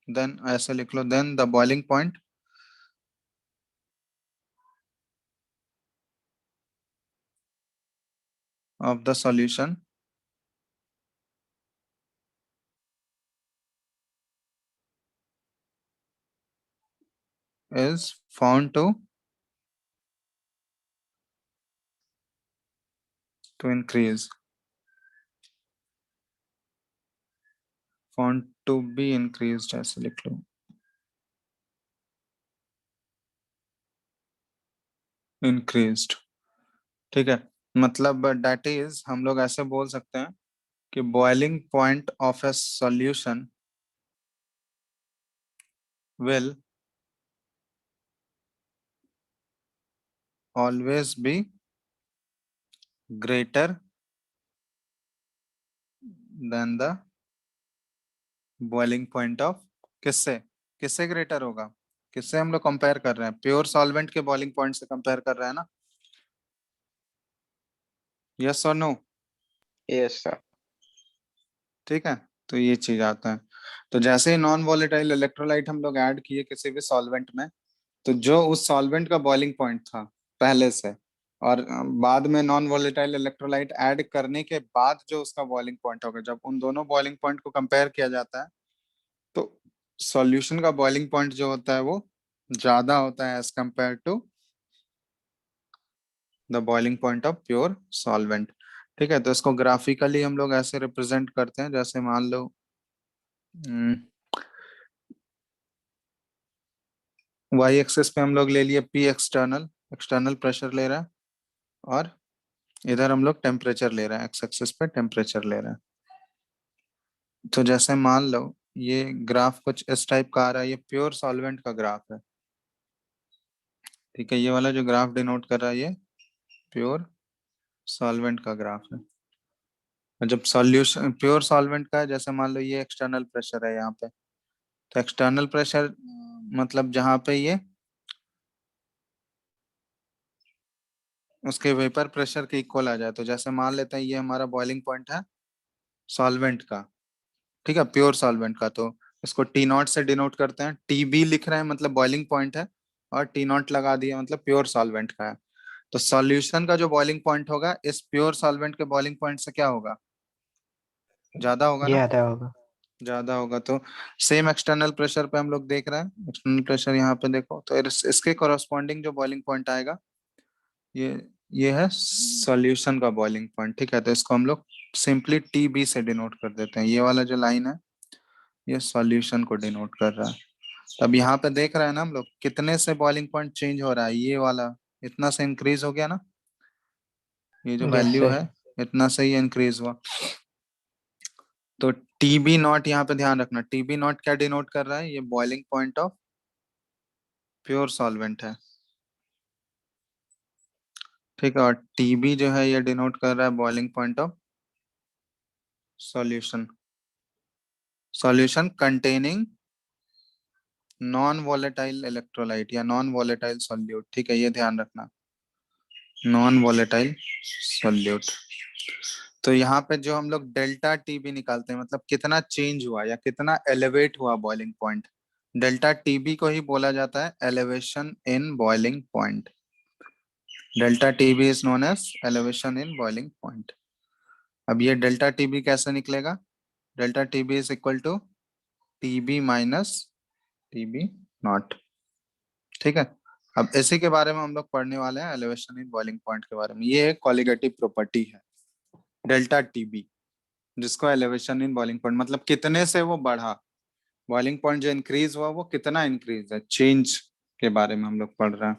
then ऐसे लिख लो, then the boiling point of the solution is found to increase, found to be increased, ऐसे लिख लो, increased। ठीक है, मतलब that is हम लोग ऐसे बोल सकते हैं कि boiling point of a solution will always be greater than the boiling point of, किससे किससे ग्रेटर होगा, किससे हम लोग कंपेयर कर रहे हैं, प्योर सॉल्वेंट के बॉइलिंग पॉइंट से कंपेयर कर रहे हैं ना, यस और नो। Yes, sir. ठीक है, तो ये चीज आता है। तो जैसे ही नॉन वॉलेटाइल इलेक्ट्रोलाइट हम लोग ऐड किए किसी भी सॉल्वेंट में, तो जो उस सॉल्वेंट का बॉइलिंग पॉइंट था पहले से, और बाद में नॉन वॉलेटाइल इलेक्ट्रोलाइट ऐड करने के बाद जो उसका बॉइलिंग पॉइंट होगा, जब उन दोनों बॉइलिंग पॉइंट को कंपेयर किया जाता है, तो सॉल्यूशन का बॉइलिंग पॉइंट जो होता है वो ज्यादा होता है as compare to the boiling point of pure solvent. ठीक है, तो इसको ग्राफिकली हम लोग ऐसे रिप्रेजेंट करते हैं, जैसे मान लो वाई एक्सिस पे हम लोग ले लिए पी एक्सटर्नल, एक्सटर्नल प्रेशर ले रहा है, और इधर हम लोग टेम्परेचर ले रहे हैं, एक्स एक्सिस पे टेम्परेचर ले रहे हैं। तो जैसे मान लो ये ग्राफ कुछ इस टाइप का आ रहा है, ये प्योर सॉल्वेंट का ग्राफ है। ठीक है, ये वाला जो ग्राफ डिनोट कर रहा है ये प्योर सॉल्वेंट का ग्राफ है। और जब सॉल्यूशन प्योर सॉल्वेंट का है, जैसे मान लो ये एक्सटर्नल प्रेशर है यहाँ पे, तो एक्सटर्नल प्रेशर मतलब जहाँ पे ये उसके वेपर प्रेशर के इक्वल आ जाए। तो जैसे मान लेते हैं ये हमारा बॉइलिंग पॉइंट है सॉल्वेंट का, ठीक है, प्योर सॉल्वेंट का, तो इसको टी नॉट से डिनोट करते हैं, टी बी लिख रहे हैं मतलब बॉइलिंग पॉइंट है, और टी नॉट लगा दिया मतलब प्योर सॉल्वेंट का है। तो सॉल्यूशन का जो बॉइलिंग पॉइंट होगा इस प्योर सॉल्वेंट के बॉइलिंग पॉइंट से क्या होगा, ज्यादा होगा ना, ज्यादा होगा। ज्यादा होगा। तो सेम एक्सटर्नल प्रेशर पे हम लोग देख रहे हैं, एक्सटर्नल प्रेशर यहाँ पे देखो, तो इसके कोरस्पॉन्डिंग जो बॉइलिंग पॉइंट आएगा ये ये है सॉल्यूशन का बॉइलिंग पॉइंट। ठीक है, तो इसको हम लोग सिंपली टी बी से डिनोट कर देते हैं, ये वाला जो लाइन है ये सॉल्यूशन को डिनोट कर रहा है। अब यहाँ पे देख रहे हैं ना हम लोग कितने से बॉइलिंग पॉइंट चेंज हो रहा है, ये वाला इतना से इंक्रीज हो गया ना, ये जो यस वैल्यू सर। है इतना से ही इंक्रीज हुआ। तो टी बी नॉट यहाँ पे ध्यान रखना, टी बी नॉट क्या डिनोट कर रहा है, ये boiling point of pure solvent है। ठीक है, और टी बी जो है ये डिनोट कर रहा है boiling point of solution, solution containing non volatile electrolyte या नॉन वॉलेटाइल सॉल्यूट। ठीक है, ये ध्यान रखना, नॉन वॉलेटाइल सॉल्यूट। तो यहाँ पे जो हम लोग डेल्टा टीबी निकालते हैं, मतलब कितना चेंज हुआ या कितना एलिवेट हुआ बॉइलिंग पॉइंट, डेल्टा टीबी को ही बोला जाता है elevation in boiling point. Delta TB is known as elevation in boiling point. अब ये डेल्टा टीबी कैसे निकलेगा, delta TB is equal to TB minus TB naught. ठीक है, अब इसी के बारे में हम लोग पढ़ने वाले हैं, एलिवेशन इन बॉइलिंग पॉइंट के बारे में। ये एक कॉलिगेटिव प्रॉपर्टी है डेल्टा टीबी, जिसको एलिवेशन इन बॉइलिंग पॉइंट मतलब कितने से वो बढ़ा, बॉइलिंग पॉइंट जो इंक्रीज हुआ वो कितना इंक्रीज है, चेंज के बारे में हम लोग पढ़ रहे हैं।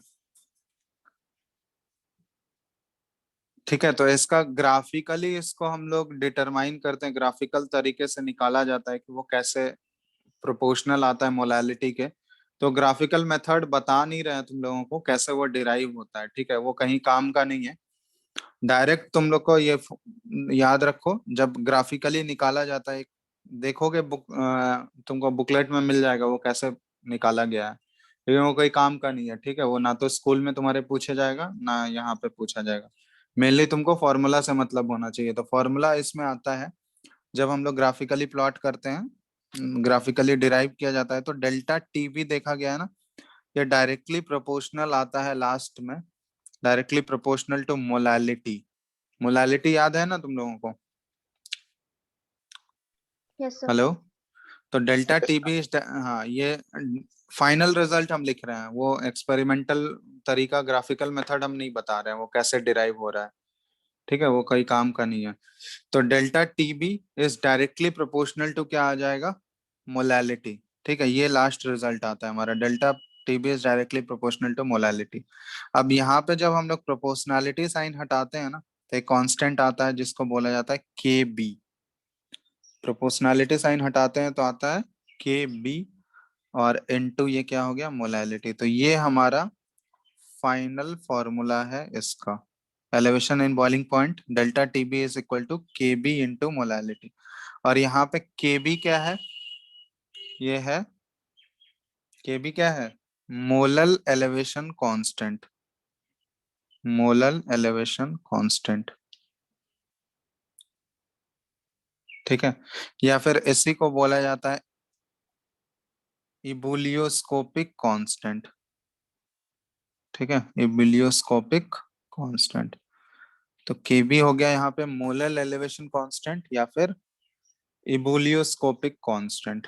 ठीक है, तो इसका ग्राफिकली इसको हम लोग डिटरमाइन करते हैं, ग्राफिकल तरीके से निकाला जाता है कि वो कैसे प्रोपोर्शनल आता है मोलालिटी के। तो ग्राफिकल मेथड बता नहीं रहे हैं तुम लोगों को कैसे वो डिराइव होता है, ठीक है, वो कहीं काम का नहीं है। डायरेक्ट तुम लोग को ये याद रखो, जब ग्राफिकली निकाला जाता है, देखोगे बुक तुमको बुकलेट में मिल जाएगा वो कैसे निकाला गया है, लेकिन वो कोई काम का नहीं है। ठीक है, वो ना तो स्कूल में तुम्हारे पूछे जाएगा ना यहाँ पे पूछा जाएगा। मेनली तुमको फॉर्मूला से मतलब होना चाहिए। तो फॉर्मूला इसमें आता है जब हम लोग ग्राफिकली प्लॉट करते हैं, ग्राफिकली डिराइव किया जाता है, तो डेल्टा टीवी देखा गया है ना, ये डायरेक्टली प्रोपोर्शनल आता है लास्ट में, directly proportional to molality. Molality याद है ना तुम लोगों को, यस सर। हेलो। तो डेल्टा टीबी हाँ, ये फाइनल रिजल्ट हम लिख रहे हैं, वो एक्सपेरिमेंटल तरीका ग्राफिकल मेथड हम नहीं बता रहे हैं वो कैसे डिराइव हो रहा है। ठीक है, वो कोई काम का नहीं है। तो delta TB is directly proportional to क्या आ जाएगा, मोलालिटी। ठीक है, ये लास्ट रिजल्ट आता है हमारा, delta TB is directly proportional to molality. अब यहाँ पे जब हम लोग प्रोपोर्शनलिटी साइन हटाते हैं ना, तो एक कांस्टेंट आता है जिसको बोला जाता है के बी। प्रोपोर्शनलिटी साइन हटाते हैं तो आता है के बी, और इनटू ये क्या हो गया, मोलालिटी। तो ये हमारा फाइनल फॉर्मूला है इसका, elevation in boiling point delta TB is equal to K B into molality. और यहाँ पे Kb क्या है, ये है Kb क्या है, molal elevation constant, molal elevation constant, ठीक है। या फिर इसी को बोला जाता है इबुलियोस्कोपिक कांस्टेंट, ठीक है, इबुलियोस्कोपिक कांस्टेंट। तो Kb हो गया यहाँ पे मोलल एलिवेशन कांस्टेंट या फिर इबुलियोस्कोपिक कांस्टेंट।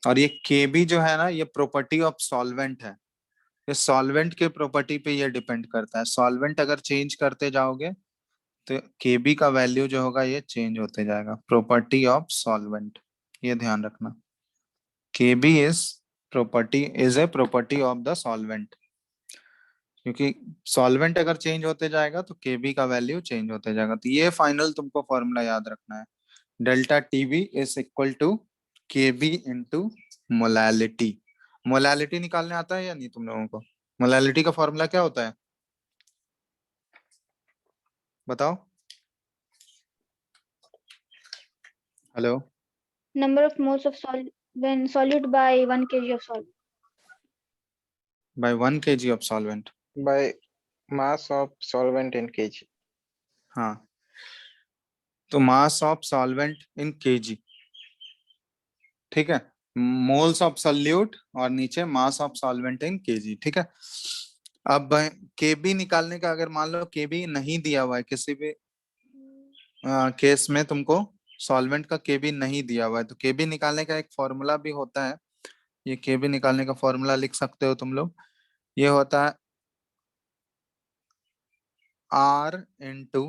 और ये Kb जो है ना, ये प्रॉपर्टी ऑफ सॉल्वेंट है, ये सॉल्वेंट के प्रॉपर्टी पे ये डिपेंड करता है। सॉल्वेंट अगर चेंज करते जाओगे तो Kb का वैल्यू जो होगा ये चेंज होते जाएगा, प्रॉपर्टी ऑफ सॉल्वेंट, ये ध्यान रखना। Kb is a property of the solvent, क्योंकि सॉल्वेंट अगर चेंज होते जाएगा तो Kb का वैल्यू चेंज होते जाएगा। तो ये फाइनल तुमको फॉर्मूला याद रखना है, delta TB is equal to Kb into molality. Molality निकालने आता है या नहीं तुम लोगों को? मोलैलिटी का फॉर्मूला क्या होता है बताओ? Hello? Number of moles of when solid by 1 kg of solid. By 1 kg of solvent. by mass of solvent in kg. हाँ, तो mass of solvent in KG, ठीक है, मोल्स ऑफ सॉल्यूट और नीचे mass of solvent in KG, ठीक है। अब केबी निकालने का, अगर मान लो केबी नहीं दिया हुआ है किसी भी केस में, तुमको सॉल्वेंट का केबी नहीं दिया हुआ है, तो केबी निकालने का एक फॉर्मूला भी होता है। ये केबी निकालने का फॉर्मूला लिख सकते हो तुम लोग, ये होता है R into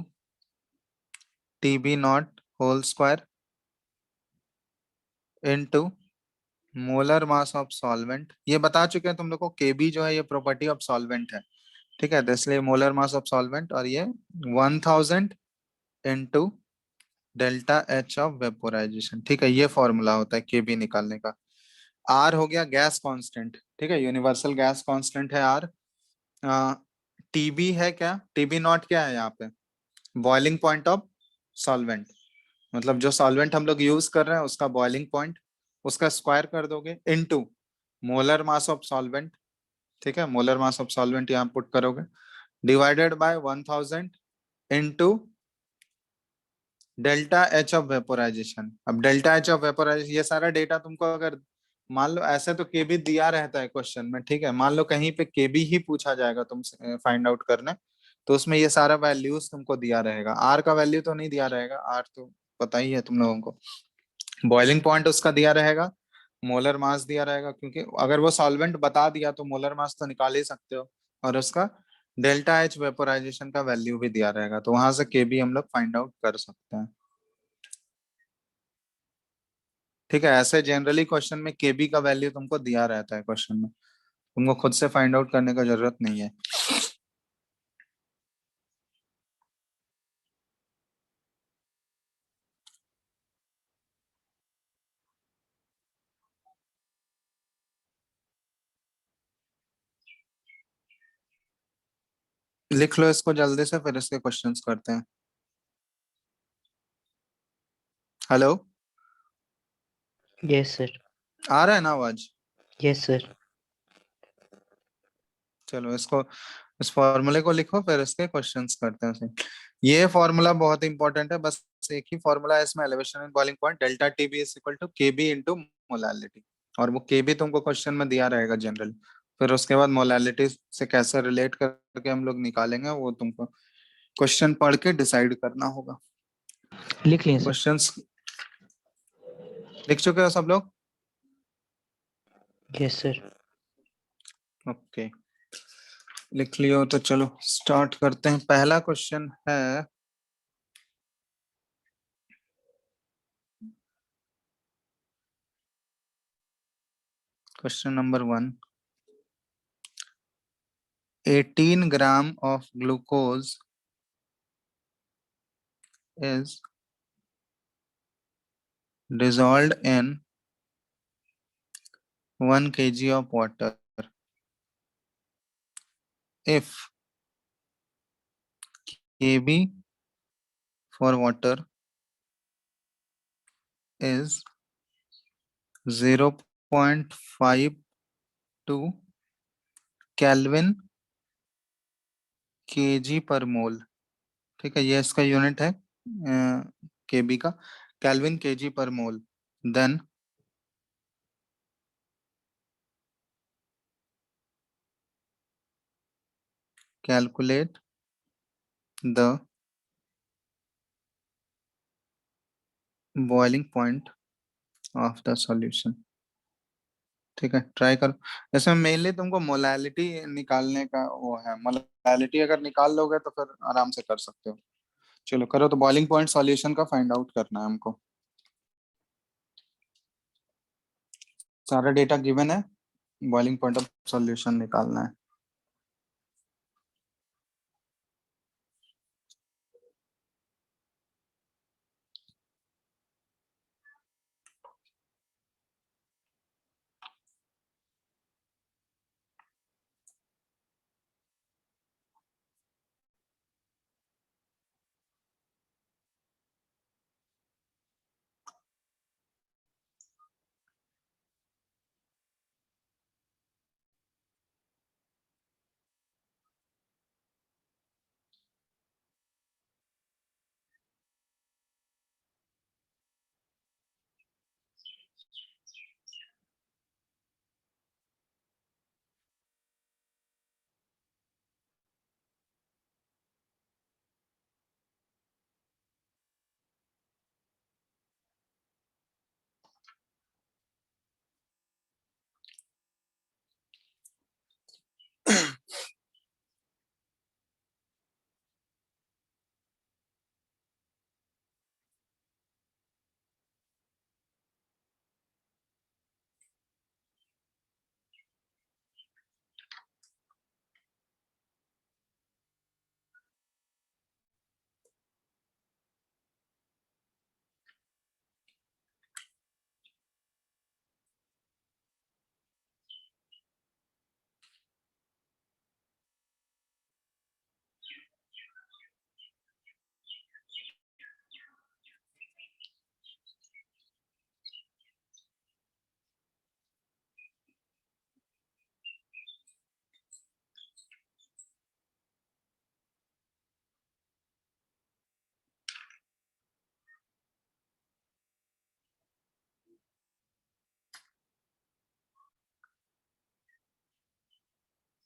TB naught whole square into molar mass of solvent. ये बता चुके हैं तुम लोग को, केबी जो है ये प्रॉपर्टी ऑफ सॉल्वेंट है, ठीक है, तो इसलिए मोलर मास ऑफ सॉल्वेंट, और ये 1000 into delta H of vaporisation, ठीक है। ये फॉर्मूला होता है केबी निकालने का। आर हो गया गैस कांस्टेंट, ठीक है, यूनिवर्सल गैस कांस्टेंट है आर। टीबी है क्या, टीबी नॉट क्या है यहाँ पे, बॉइलिंग पॉइंट ऑफ सॉल्वेंट, मतलब जो सॉल्वेंट हम लोग यूज कर रहे हैं उसका बॉइलिंग पॉइंट, उसका स्क्वायर कर दोगे into molar mass of solvent, ठीक है, मोलर मास ऑफ सॉल्वेंट यहाँ पुट करोगे, divided by 1000 into delta H of vaporisation. अब डेल्टा एच ऑफ वेपोराइजेशन, ये सारा डेटा तुमको अगर मान लो, ऐसे तो केबी दिया रहता है क्वेश्चन में, ठीक है, मान लो कहीं पे केबी ही पूछा जाएगा तुमसे फाइंड आउट करने, तो उसमें ये सारा वैल्यूज तुमको दिया रहेगा। आर का वैल्यू तो नहीं दिया रहेगा, आर तो पता ही है तुम लोगों को, बॉइलिंग पॉइंट उसका दिया रहेगा, मोलर मास दिया रहेगा, क्योंकि अगर वो सॉल्वेंट बता दिया तो मोलर मास तो निकाल ही सकते हो, और उसका डेल्टा एच वेपोराइजेशन का वैल्यू भी दिया रहेगा, तो वहां से केबी हम लोग फाइंड आउट कर सकते हैं, ठीक है। ऐसे जनरली क्वेश्चन में केबी का वैल्यू तुमको दिया रहता है क्वेश्चन में, तुमको खुद से फाइंड आउट करने का जरूरत नहीं है। लिख लो इसको जल्दी से, फिर इसके क्वेश्चंस करते हैं। हेलो? Yes, sir. आ रहा है ना आवाज? Yes, sir. चलो इसको, इस फॉर्मूले को लिखो, फिर इसके क्वेश्चंस करते हैं सही। ये फॉर्मूला बहुत इंपॉर्टेंट है, बस एक ही फॉर्मूला है इसमें, elevation and boiling point, delta TB is equal to KB into molality, और वो केबी तुमको क्वेश्चन में दिया रहेगा जनरल, फिर उसके बाद मोलालिटी से कैसे रिलेट करके हम लोग निकालेंगे वो तुमको क्वेश्चन पढ़ के डिसाइड करना होगा। लिख लिए सर। क्वेश्चंस लिख चुके हो सब लोग? Yes, sir. ओके, लिख लियो तो चलो स्टार्ट करते हैं। पहला क्वेश्चन है, question number 1, 18 gram of glucose is dissolved in 1 kg of water if Kb for water is 0.52 kelvin kg पर मोल। ठीक है, ये इसका यूनिट है केबी का, केल्विन kg पर मोल। Then calculate the boiling point of the solution. ठीक है, ट्राई करो। इसमें मेनली तुमको मोलैलिटी निकालने का वो है, मोलैलिटी अगर निकाल लोगे तो फिर आराम से कर सकते हो। चलो करो, तो बॉइलिंग पॉइंट सॉल्यूशन का फाइंड आउट करना है हमको। सारा डेटा गिवन है, बॉइलिंग पॉइंट ऑफ सॉल्यूशन निकालना है।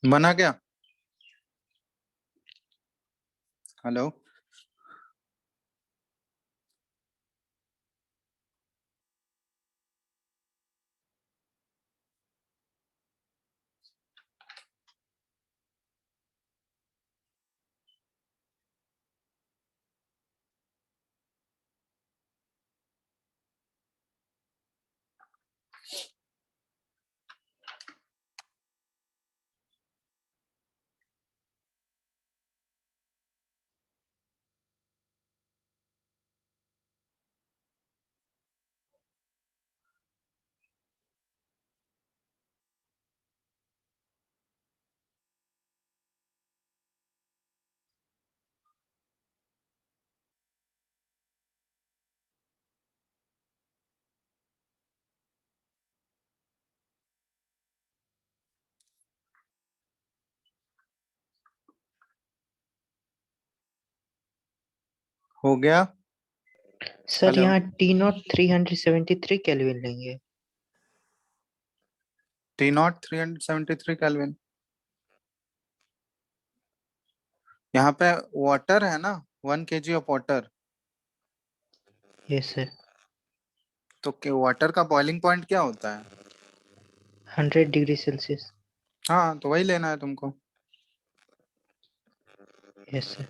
बना क्या? हेलो, हो गया? सर हेलो, यहाँ टी नॉट 373 केल्विन लेंगे। T not 373 kelvin. यहाँ पे वाटर है ना, 1 kg of water. Yes sir. तो वाटर का बॉइलिंग पॉइंट क्या होता है? 100 डिग्री सेल्सियस। हाँ, तो वही लेना है तुमको। Yes sir.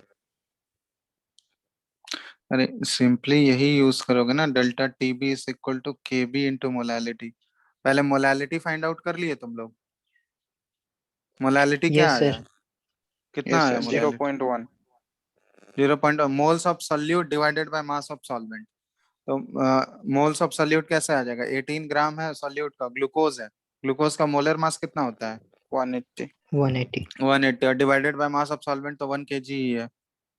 अरे सिंपली यही यूज करोगे ना, delta TB is equal to KB into molality. पहले मोलैलिटी फाइंड आउट कर लिए तुम लोग? मोलैलिटी क्या यस आया? सर। कितना Yes, आया sir. Molality? 0.1. 0. Moles of solute divided by mass of solvent. तो मोल्स ऑफ सॉल्यूट कैसे आ जाएगा? 18 ग्राम है सॉल्यूट का, ग्लूकोज है। ग्लूकोज का मोलर मास कितना होता है? 180. 180। 180 divided by mass of solvent, तो 1 kg ही है।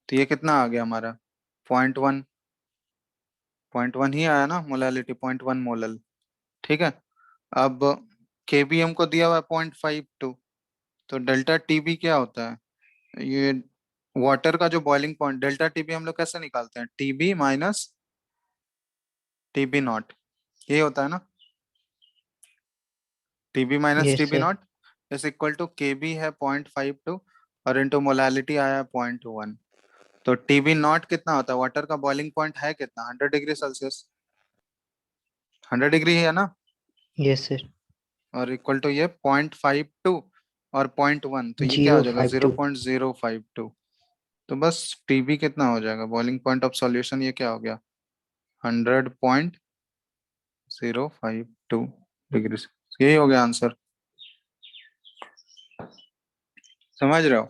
तो ये कितना आ गया हमारा? 0.1। 0.1 ही आया ना मोलालिटी, 0.1 मोलल। ठीक है, अब केबीएम को दिया हुआ है 0.52, तो डेल्टा टीबी क्या होता है? ये वाटर का जो बॉइलिंग पॉइंट, डेल्टा टीबी हम लोग कैसे निकालते हैं? टीबी माइनस टीबी नॉट, ये होता है ना, TB minus Yes, TB sir. Not is equal to KB है 0.52 और इंटू मोलालिटी आया 0.1। तो टीबी नॉट कितना होता है? वाटर का बॉइलिंग पॉइंट है कितना? 100 डिग्री सेल्सियस, 100 डिग्री है ना, Yes, sir. और इक्वल टू ये 0.52 और 0.1, तो ये क्या हो जाएगा? 052. 0.052। तो बस टीबी कितना हो जाएगा? बॉइलिंग पॉइंट ऑफ सॉल्यूशन ये क्या हो गया? 100.052 डिग्री। यही हो गया आंसर, समझ रहे हो?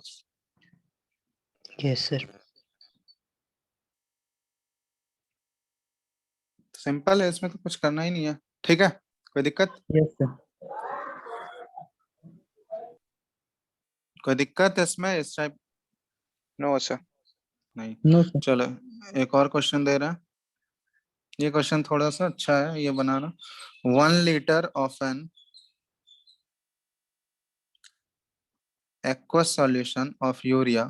Yes, sir. सिंपल है, इसमें तो कुछ करना ही नहीं है। ठीक है, कोई दिक्कत? Yes, sir. कोई दिक्कत है इसमें, इस टाइप? No, sir. नहीं। No, sir. चलो एक और क्वेश्चन दे रहे हैं, ये क्वेश्चन थोड़ा सा अच्छा है, ये बनाना। 1 litre of an aqueous solution of urea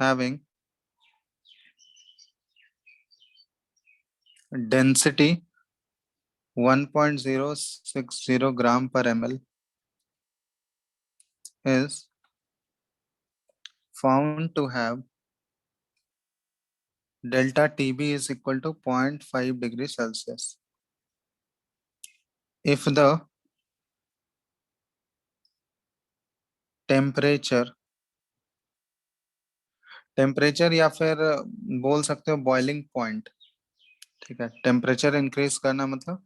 having density 1.060 gram per ml is found to have delta TB is equal to 0.5 degree Celsius. If the temperature या फिर बोल सकते हो बॉइलिंग पॉइंट, ठीक है, टेम्परेचर इंक्रीज करना मतलब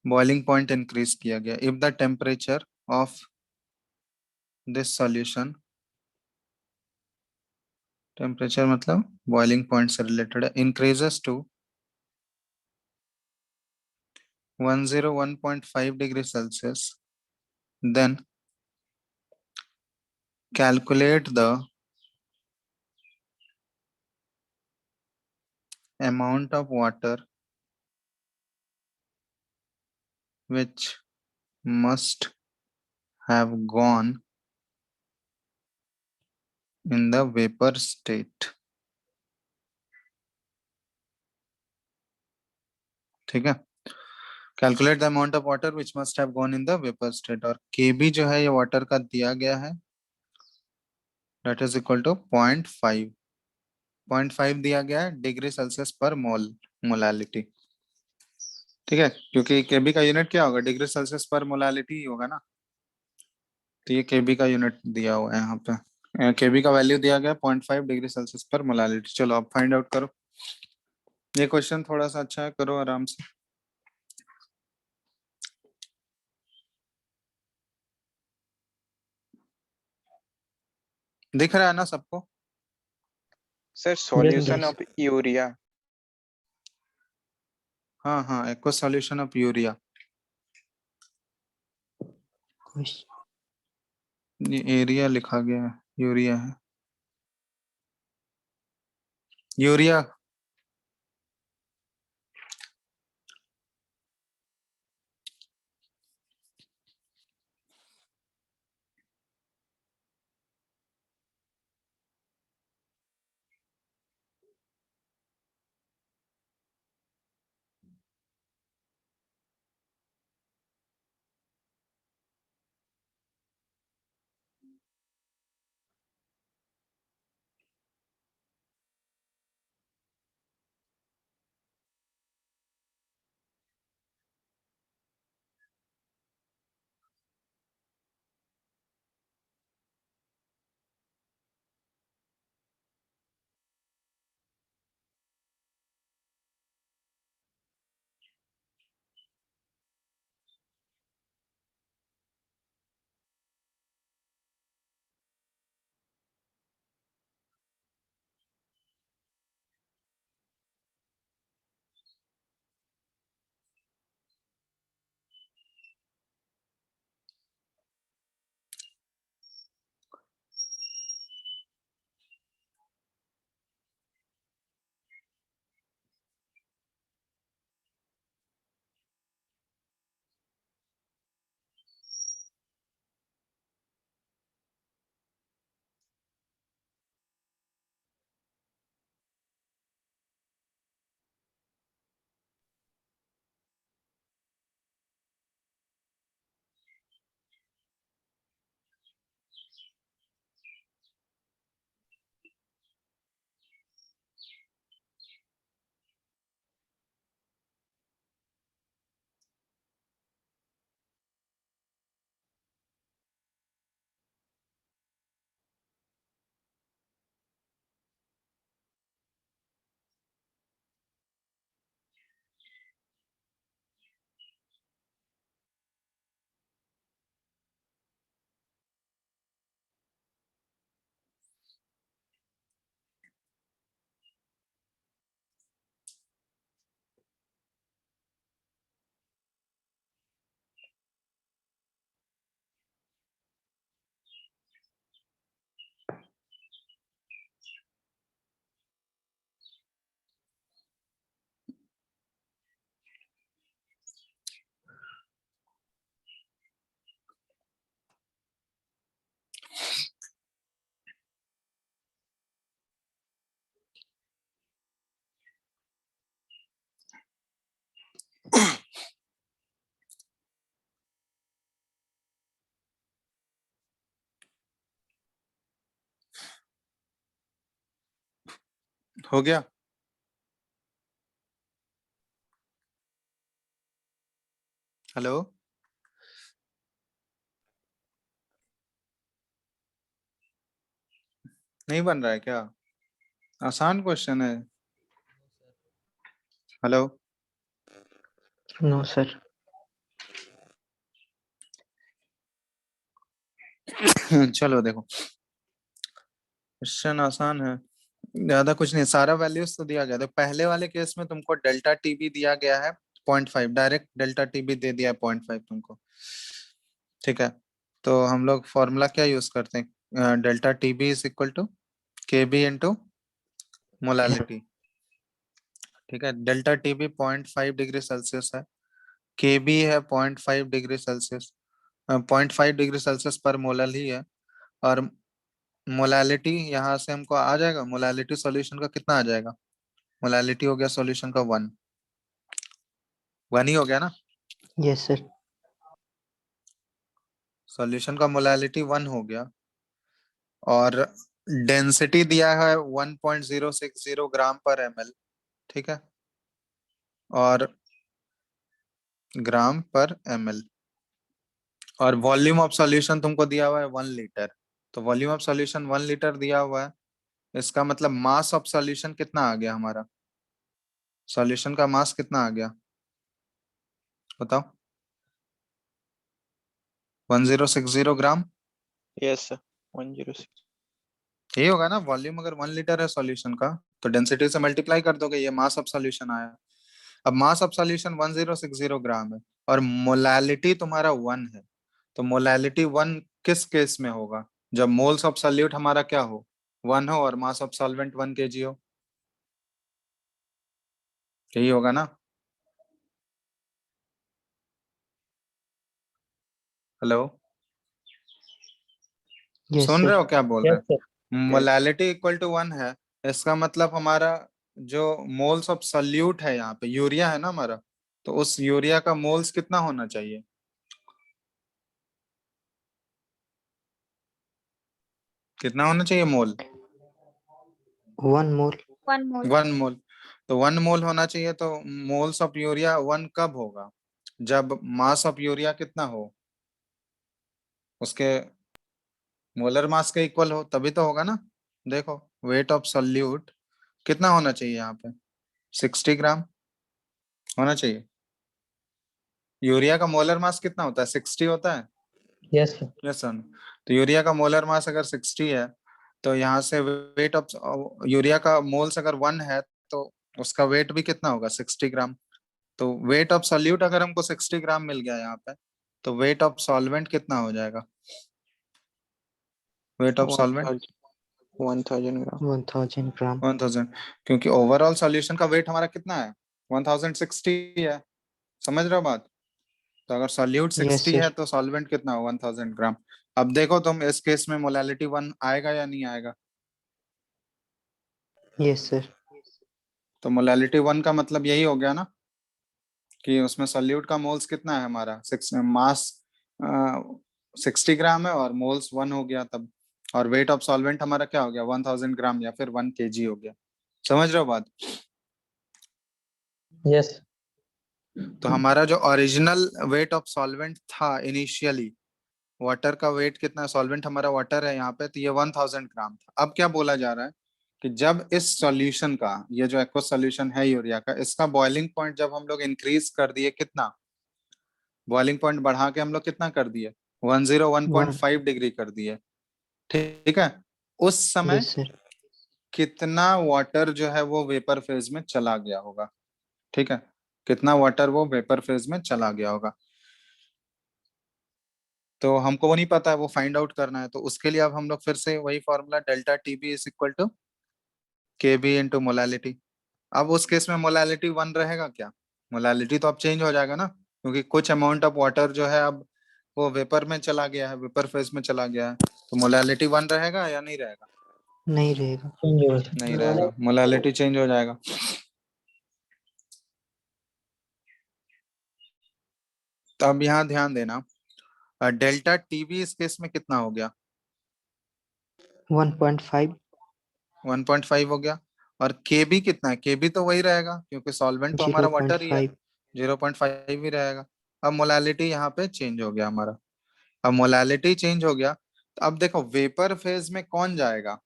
बॉइलिंग पॉइंट इंक्रीज किया गया। If the temperature of this solution, temperature मतलब बॉइलिंग पॉइंट से रिलेटेड है, increases to 101.5 degree Celsius, then calculate the amount of water which must have gone in the vapor state। ठीक है, calculate the amount of water which must have gone in the vapour state, और केबी जो है ये वाटर का दिया गया है, दैट इज इक्वल टू 0.5, 0.5 दिया गया है डिग्री सेल्सियस पर मोल, मोलालिटी। ठीक है, क्योंकि केबी का यूनिट क्या होगा? डिग्री सेल्सियस पर मोलालिटी ही होगा ना, तो ये केबी का यूनिट दिया हुआ है यहाँ पे। केबी का वैल्यू दिया गया 0.5 डिग्री सेल्सियस पर मोलालिटी। चलो आप फाइंड आउट करो, ये क्वेश्चन थोड़ा सा अच्छा है, करो आराम से। दिख रहा है ना सबको? Sir, solution Yes. of urea. हाँ हाँ, एक्वा सॉल्यूशन ऑफ यूरिया, ये एरिया लिखा गया है, यूरिया है, यूरिया। हो गया? हेलो, नहीं बन रहा है क्या? आसान क्वेश्चन है। Hello, No, sir. चलो देखो, क्वेश्चन आसान है, ज्यादा कुछ नहीं, सारा वैल्यूज तो दिया गया। तो पहले वाले केस में तुमको डेल्टा टीबी दिया गया है 0.5, डायरेक्ट डेल्टा टीबी दे दिया है 0.5 तुमको, ठीक है। तो हम लोग फॉर्मूला क्या यूज करते हैं, delta TB is equal to K B into molality, ठीक है। डेल्टा टीबी 0.5 डिग्री सेल्सियस है, के बी है 0.5 डिग्री सेल्सियस, 0.5 डिग्री सेल्सियस पर मोलल ही है। और मोलालिटी यहाँ से हमको आ जाएगा, मोलालिटी सॉल्यूशन का कितना आ जाएगा, मोलालिटी हो गया सॉल्यूशन का 1 ही हो गया ना, Yes, sir. सॉल्यूशन का मोलालिटी 1 हो गया। और डेंसिटी दिया है 1.060 ग्राम पर ml, ठीक है, और ग्राम पर ml। और वॉल्यूम ऑफ सॉल्यूशन तुमको दिया हुआ है 1 लीटर, तो वॉल्यूम ऑफ सॉल्यूशन 1 लीटर दिया हुआ है, इसका मतलब मास ऑफ सॉल्यूशन कितना आ गया हमारा, सॉल्यूशन का मास कितना आ गया बताओ, 1060 ग्राम, Yes, sir. 106. यही होगा ना। वॉल्यूम अगर 1 लीटर है सॉल्यूशन का, तो डेंसिटी से मल्टीप्लाई कर दोगे, ये मास ऑफ सॉल्यूशन आया। अब मास ऑफ सॉल्यूशन 1060 ग्राम है, और मोलैलिटी तुम्हारा 1 है, तो मोलैलिटी 1 किस केस में होगा, जब मोल्स ऑफ सॉल्यूट हमारा क्या हो, 1 हो, और मास ऑफ सॉल्वेंट 1 kg हो, यही होगा ना। हेलो, Yes, सुन sir. रहे हो क्या बोल रहे Yes, sir. हैं, Yes. मोलैलिटी इक्वल टू 1 है, इसका मतलब हमारा जो मोल्स ऑफ सॉल्यूट है, यहाँ पे यूरिया है ना हमारा, तो उस यूरिया का मोल्स कितना होना चाहिए, कितना होना चाहिए मोल, 1 mole. 1 mole. 1 मोल। तो 1 मोल होना चाहिए, तो मोल्स ऑफ यूरिया 1 कब होगा, जब मास ऑफ यूरिया कितना हो, उसके मोलर मास के इक्वल हो, तभी तो होगा ना। देखो, वेट ऑफ सॉल्यूट कितना होना चाहिए यहाँ पे, 60 ग्राम होना चाहिए। यूरिया का मोलर मास कितना होता है, 60 होता है। Yes, sir. Yes sir. तो यूरिया का मोलर मास अगर 60 है, तो यहाँ से वेट ऑफ यूरिया का मोल्स अगर 1 है, तो उसका वेट भी कितना होगा, 60 ग्राम। तो वेट ऑफ सॉल्यूट अगर हमको 60 ग्राम मिल गया यहाँ पे, तो वेट ऑफ सॉल्वेंट कितना हो जाएगा, wait of solvent 1000 gram. 1000 gram. 1000, क्योंकि ओवरऑल सॉल्यूशन का वेट हमारा कितना है, 1060 है, समझ रहे हो बात। तो अगर सॉल्यूट Yes, 60 sir. है, तो सॉल्वेंट कितना हो, 1000 ग्राम। अब देखो तुम, इस केस में मोलैलिटी 1 आएगा या नहीं आएगा, Yes, sir. तो मोलैलिटी 1 का मतलब यही हो गया ना, कि उसमें सॉल्यूट का मोल्स कितना है हमारा, मास 60 ग्राम है, और मोल्स 1 हो गया तब, और वेट ऑफ सॉल्वेंट हमारा क्या हो गया, 1000 ग्राम या फिर 1 kg हो गया। समझ रहे हो बात। Yes. तो हमारा जो ओरिजिनल वेट ऑफ सॉल्वेंट था इनिशियली, वाटर का वेट कितना, सॉल्वेंट हमारा वाटर है यहाँ पे, तो ये 1000 ग्राम था। अब क्या बोला जा रहा है कि जब इस सॉल्यूशन का, ये जो एक्वस सॉल्यूशन है यूरिया का, इसका बॉइलिंग पॉइंट जब हम लोग इंक्रीज कर दिए, कितना बॉइलिंग पॉइंट बढ़ा के हम लोग कितना कर दिए, 101.5 डिग्री कर दिए, ठीक है। उस समय Yes, sir. कितना वाटर जो है वो वेपर फेज में चला गया होगा, ठीक है, कितना वाटर वो वेपर फेज में चला गया होगा। तो हमको वो नहीं पता है, वो फाइंड आउट करना है। तो उसके लिए अब हम लोग फिर से वही formula, delta TB is equal to K B into molality. अब उस केस में मोलैलिटी 1 रहेगा क्या, मोलैलिटी तो अब चेंज हो जाएगा ना, क्योंकि कुछ अमाउंट ऑफ वाटर जो है अब वो वेपर में चला गया है, वेपर फेज में चला गया है, तो मोलैलिटी 1 रहेगा या नहीं रहेगा, नहीं रहेगा. Change होगा, sir. नहीं रहेगा, मोलैलिटी चेंज हो जाएगा। तो अब यहाँ ध्यान देना, डेल्टा टीबी इस केस में कितना हो गया, 1.5. 1.5 हो गया, और केबी कितना है, केबी तो वही रहेगा क्योंकि सॉल्वेंट तो हमारा वाटर ही है, 0.5. 0.5 ही रहेगा। अब मोलालिटी यहाँ पे चेंज हो गया हमारा। अब मोलालिटी चेंज हो गया तो अब देखो वेपर फेज में कौन जाएगा,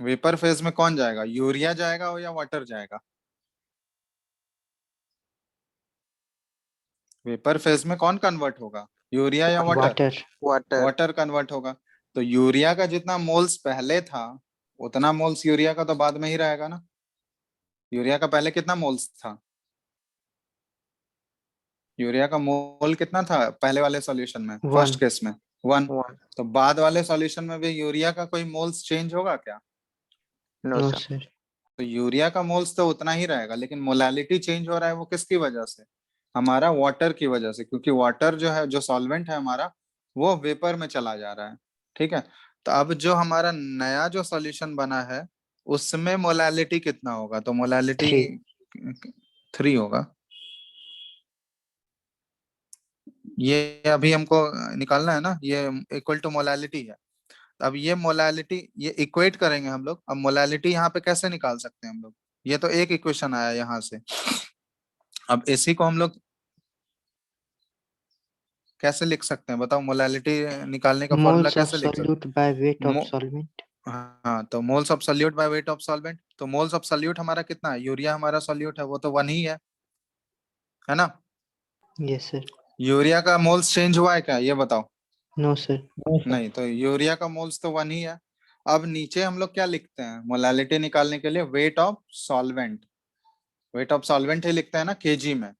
वेपर फेज में कौन जाएगा, यूरिया जाएगा या वाटर जाएगा? वेपर फेज में कौन कन्वर्ट होगा, यूरिया या water? Water. Water. Water convert होगा। तो यूरिया का जितना मोल्स पहले था उतना मोल्स यूरिया का तो बाद में ही रहेगा ना। यूरिया का पहले कितना मोल्स था, यूरिया का मोल कितना था पहले वाले सॉल्यूशन में, 1. फर्स्ट केस में 1। 1. तो बाद वाले सॉल्यूशन में भी यूरिया का कोई मोल्स चेंज होगा क्या? No, No, sir. sir. तो यूरिया का मोल्स तो उतना ही रहेगा, लेकिन मोलालिटी चेंज हो रहा है वो किसकी वजह से, हमारा वाटर की वजह से, क्योंकि वाटर जो है, जो सॉल्वेंट है हमारा, वो वेपर में चला जा रहा है। ठीक है, तो अब जो हमारा नया जो सॉल्यूशन बना है उसमें मोलालिटी कितना होगा, तो मोलालिटी 3. 3 होगा। ये अभी हमको निकालना है ना, ये इक्वल टू मोलालिटी है। अब ये मोलालिटी ये इक्वेट करेंगे हम लोग। अब मोलालिटी यहाँ पे कैसे निकाल सकते हैं हम लोग, ये तो एक इक्वेशन आया यहाँ से। अब इसी को हम लोग कैसे लिख सकते हैं बताओ, मोलालिटी निकालने का फॉर्मूला Moles of कैसे लिख सकते solute by weight हैं? of solvent. हाँ, तो moles of solute bye weight of solvent, तो मोल्स ऑफ सोल्यूट हमारा कितना है, यूरिया हमारा सोल्यूट है वो तो 1 ही है ना। Yes, sir. यूरिया का मोल्स चेंज हुआ है क्या, ये बताओ? No, sir. नहीं, तो यूरिया का मोल्स तो 1 ही है। अब नीचे हम लोग क्या लिखते हैं मोलालिटी निकालने के लिए, weight of solvent, weight of solvent ही लिखते हैं ना केजी में।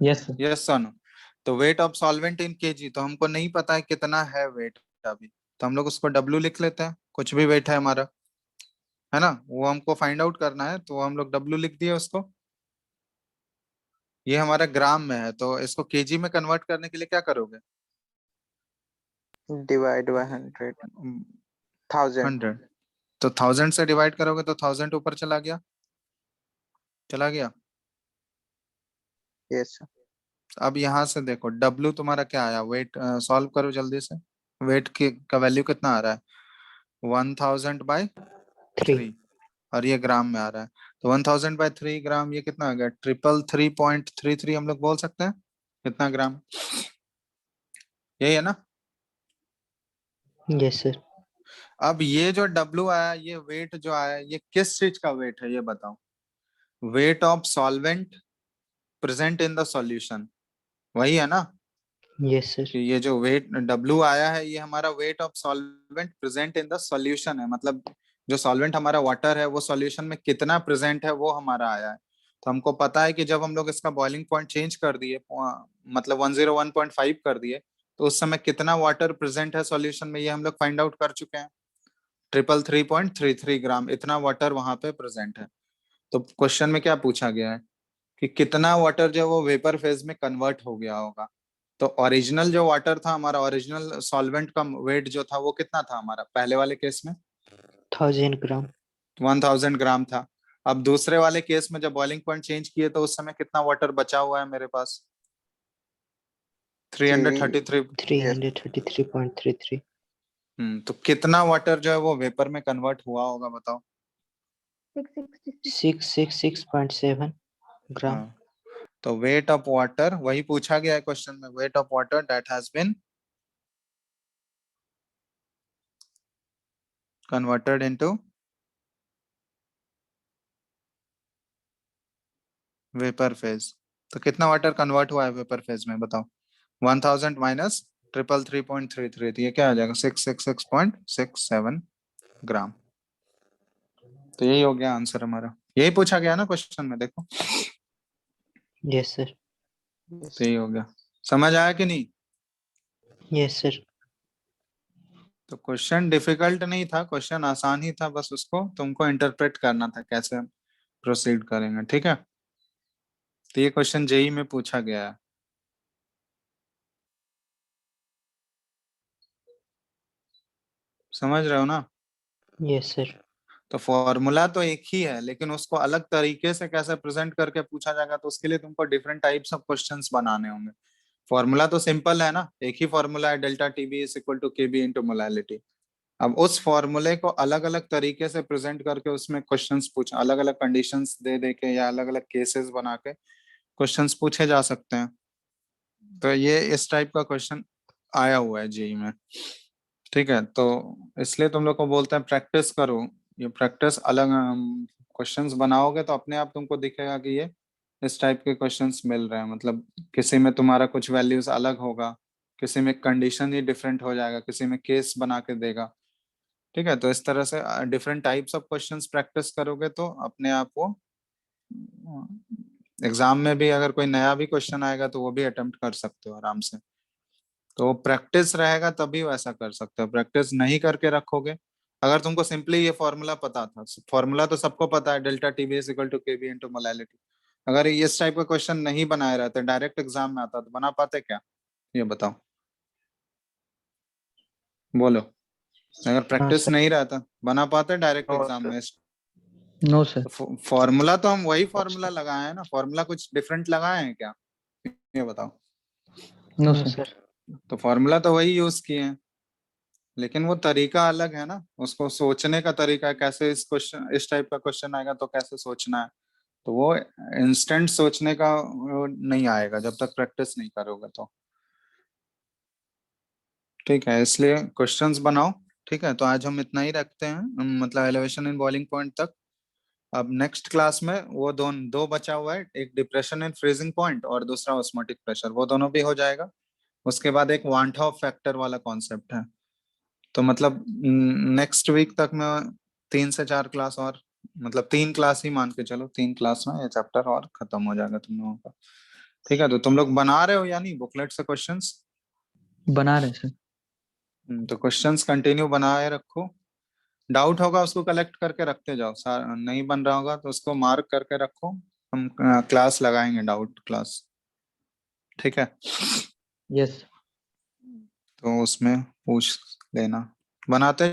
Yes, sir. Yes son. तो weight of solvent in kg, तो हमको नहीं पता है कितना है वेट अभी, तो हम लोग उसको डब्ल्यू लिख लेते हैं, कुछ भी वेट है हमारा, है ना, वो हमको फाइंड आउट करना है, तो हम लोग डब्ल्यू लिख दिए उसको। ये हमारा ग्राम में है, तो इसको केजी में कन्वर्ट करने के लिए क्या करोगे? Divide by 100. 1000. 100, तो 1000 से डिवाइड करोगे तो 1000 ऊपर चला गया, चला गया। Yes, sir. अब यहाँ से देखो W तुम्हारा क्या आया, वेट सॉल्व करो जल्दी से, वेट का वैल्यू कितना आ रहा है, 1000/3, 3. और ये ग्राम में आ रहा है, तो 1000/3 ग्राम, ये कितना आ गया, 333.33 हम लोग बोल सकते हैं, कितना ग्राम, यही है ना। Yes, sir. अब ये जो W आया, ये वेट जो आया, ये किस चीज का वेट है ये बताओ, wait of solvent present in the solution, वही है ना। Yes, sir. कि ये जो वेट W आया है ये हमारा wait of solvent present in the solution है, मतलब जो सॉल्वेंट हमारा वाटर है वो सॉल्यूशन में कितना प्रेजेंट है वो हमारा आया है। तो हमको पता है कि जब हम लोग इसका बॉइलिंग पॉइंट चेंज कर दिए, मतलब 101.5 कर दिए, तो उस समय कितना वाटर प्रेजेंट है सॉल्यूशन में ये हम लोग फाइंड आउट कर चुके हैं, 333.33 ग्राम, इतना वाटर वहां पे प्रेजेंट है। तो क्वेश्चन में क्या पूछा गया है कि कितना वाटर जो है वो वेपर फेज में कन्वर्ट हो गया होगा। तो ओरिजिनल जो वाटर था हमारा, ओरिजिनल सॉल्वेंट का वेट जो था वो कितना था हमारा पहले वाले केस में, 1000 gram. 1000 ग्राम था। अब दूसरे वाले केस में जब बॉइलिंग पॉइंट चेंज किए तो उस समय कितना वाटर बचा हुआ है मेरे पास, 333। 333.33. तो कितना वाटर जो है वो वेपर में कन्वर्ट हुआ होगा बताओ। 666. 666.7 gram. हाँ, तो वेट ऑफ वाटर वही पूछा गया है क्वेश्चन में, weight of water that has been converted into vapour phase. तो कितना वाटर कन्वर्ट हुआ है वेपर फेज में बताओ, 1000 माइनस 333.33, तो ये क्या आ जाएगा, 666.67 ग्राम। तो यही हो गया आंसर हमारा, यही पूछा गया ना क्वेश्चन में, देखो Yes, sir. तो यही हो गया। समझ आया कि नहीं? Yes, sir. तो क्वेश्चन डिफिकल्ट नहीं था, क्वेश्चन आसान ही था, बस उसको तुमको इंटरप्रेट करना था कैसे प्रोसीड करेंगे, ठीक है। तो ये क्वेश्चन जेई में पूछा गया है। समझ रहे हो ना? Yes, sir. तो फॉर्मूला तो एक ही है, लेकिन उसको अलग तरीके से कैसे प्रेजेंट करके पूछा जाएगा, तो उसके लिए तुमको डिफरेंट टाइप्स ऑफ क्वेश्चंस बनाने होंगे। फॉर्मूला तो सिंपल है ना, एक ही फॉर्मूला है, delta TB is equal to KB into molality. अब उस फॉर्मूले को अलग अलग तरीके से प्रेजेंट करके उसमें क्वेश्चंस पूछ, अलग अलग कंडीशंस दे दे के या अलग अलग केसेस बना के क्वेश्चंस पूछे जा सकते हैं। तो ये इस टाइप का क्वेश्चन आया हुआ है जेई में, ठीक है। तो इसलिए तुम लोग को बोलते हैं प्रैक्टिस करो, ये प्रैक्टिस अलग क्वेश्चंस बनाओगे तो अपने आप तुमको दिखेगा कि ये इस टाइप के क्वेश्चंस मिल रहे हैं, मतलब किसी में तुम्हारा कुछ वैल्यूज अलग होगा, किसी में कंडीशन ही डिफरेंट हो जाएगा, किसी में केस बना के देगा, ठीक है। तो इस तरह से different types of questions practice करोगे तो अपने आप वो एग्जाम में भी अगर कोई नया भी क्वेश्चन आएगा तो वो भी अटेम्प्ट कर सकते हो आराम से। तो प्रैक्टिस रहेगा तभी वैसा कर सकते हो, प्रैक्टिस नहीं करके रखोगे। अगर तुमको सिंपली ये फॉर्मूला पता था, फॉर्मूला तो सबको पता है, delta TB is equal to KB into molality, अगर इस टाइप का क्वेश्चन नहीं बनाए रहते, डायरेक्ट एग्जाम में आता तो बना पाते क्या, ये बताओ, बोलो। अगर प्रैक्टिस सर। नहीं रहता बना पाते डायरेक्ट No, एग्जाम sir. में? No sir. फॉर्मूला तो हम वही फॉर्मूला लगाए हैं ना, फॉर्मूला कुछ डिफरेंट लगाए हैं क्या, ये बताओ। No no sir. सर। तो फॉर्मूला तो वही यूज किए हैं, लेकिन वो तरीका अलग है ना, उसको सोचने का तरीका, कैसे इस क्वेश्चन इस टाइप का क्वेश्चन आएगा तो कैसे सोचना है, तो वो इंस्टेंट सोचने का वो नहीं आएगा जब तक प्रैक्टिस नहीं करोगे तो, ठीक है। इसलिए क्वेश्चंस बनाओ, ठीक है। तो आज हम इतना ही रखते हैं, मतलब एलिवेशन इन बॉइलिंग पॉइंट तक। अब नेक्स्ट क्लास में वो दो बचा हुआ है, एक डिप्रेशन इन फ्रीजिंग पॉइंट और दूसरा ऑस्मोटिक प्रेशर, वो दोनों भी हो जाएगा। उसके बाद एक वांट ऑफ फैक्टर वाला कॉन्सेप्ट है। तो मतलब नेक्स्ट वीक तक मैं 3 से 4 क्लास और, मतलब 3 क्लास ही मान के चलो, 3 क्लास में ये चैप्टर और खत्म हो जाएगा तुम लोगों का, ठीक है। तो तुम लोग बना रहे हो या नहीं बुकलेट से क्वेश्चंस? बना रहे सर। तो क्वेश्चंस कंटिन्यू बनाए रखो, डाउट होगा उसको कलेक्ट करके रखते जाओ, नहीं बन रहा होगा तो उसको मार्क करके रखो, हम क्लास लगाएंगे डाउट क्लास, ठीक है। यस। तो उसमें पूछ लेना, बनाते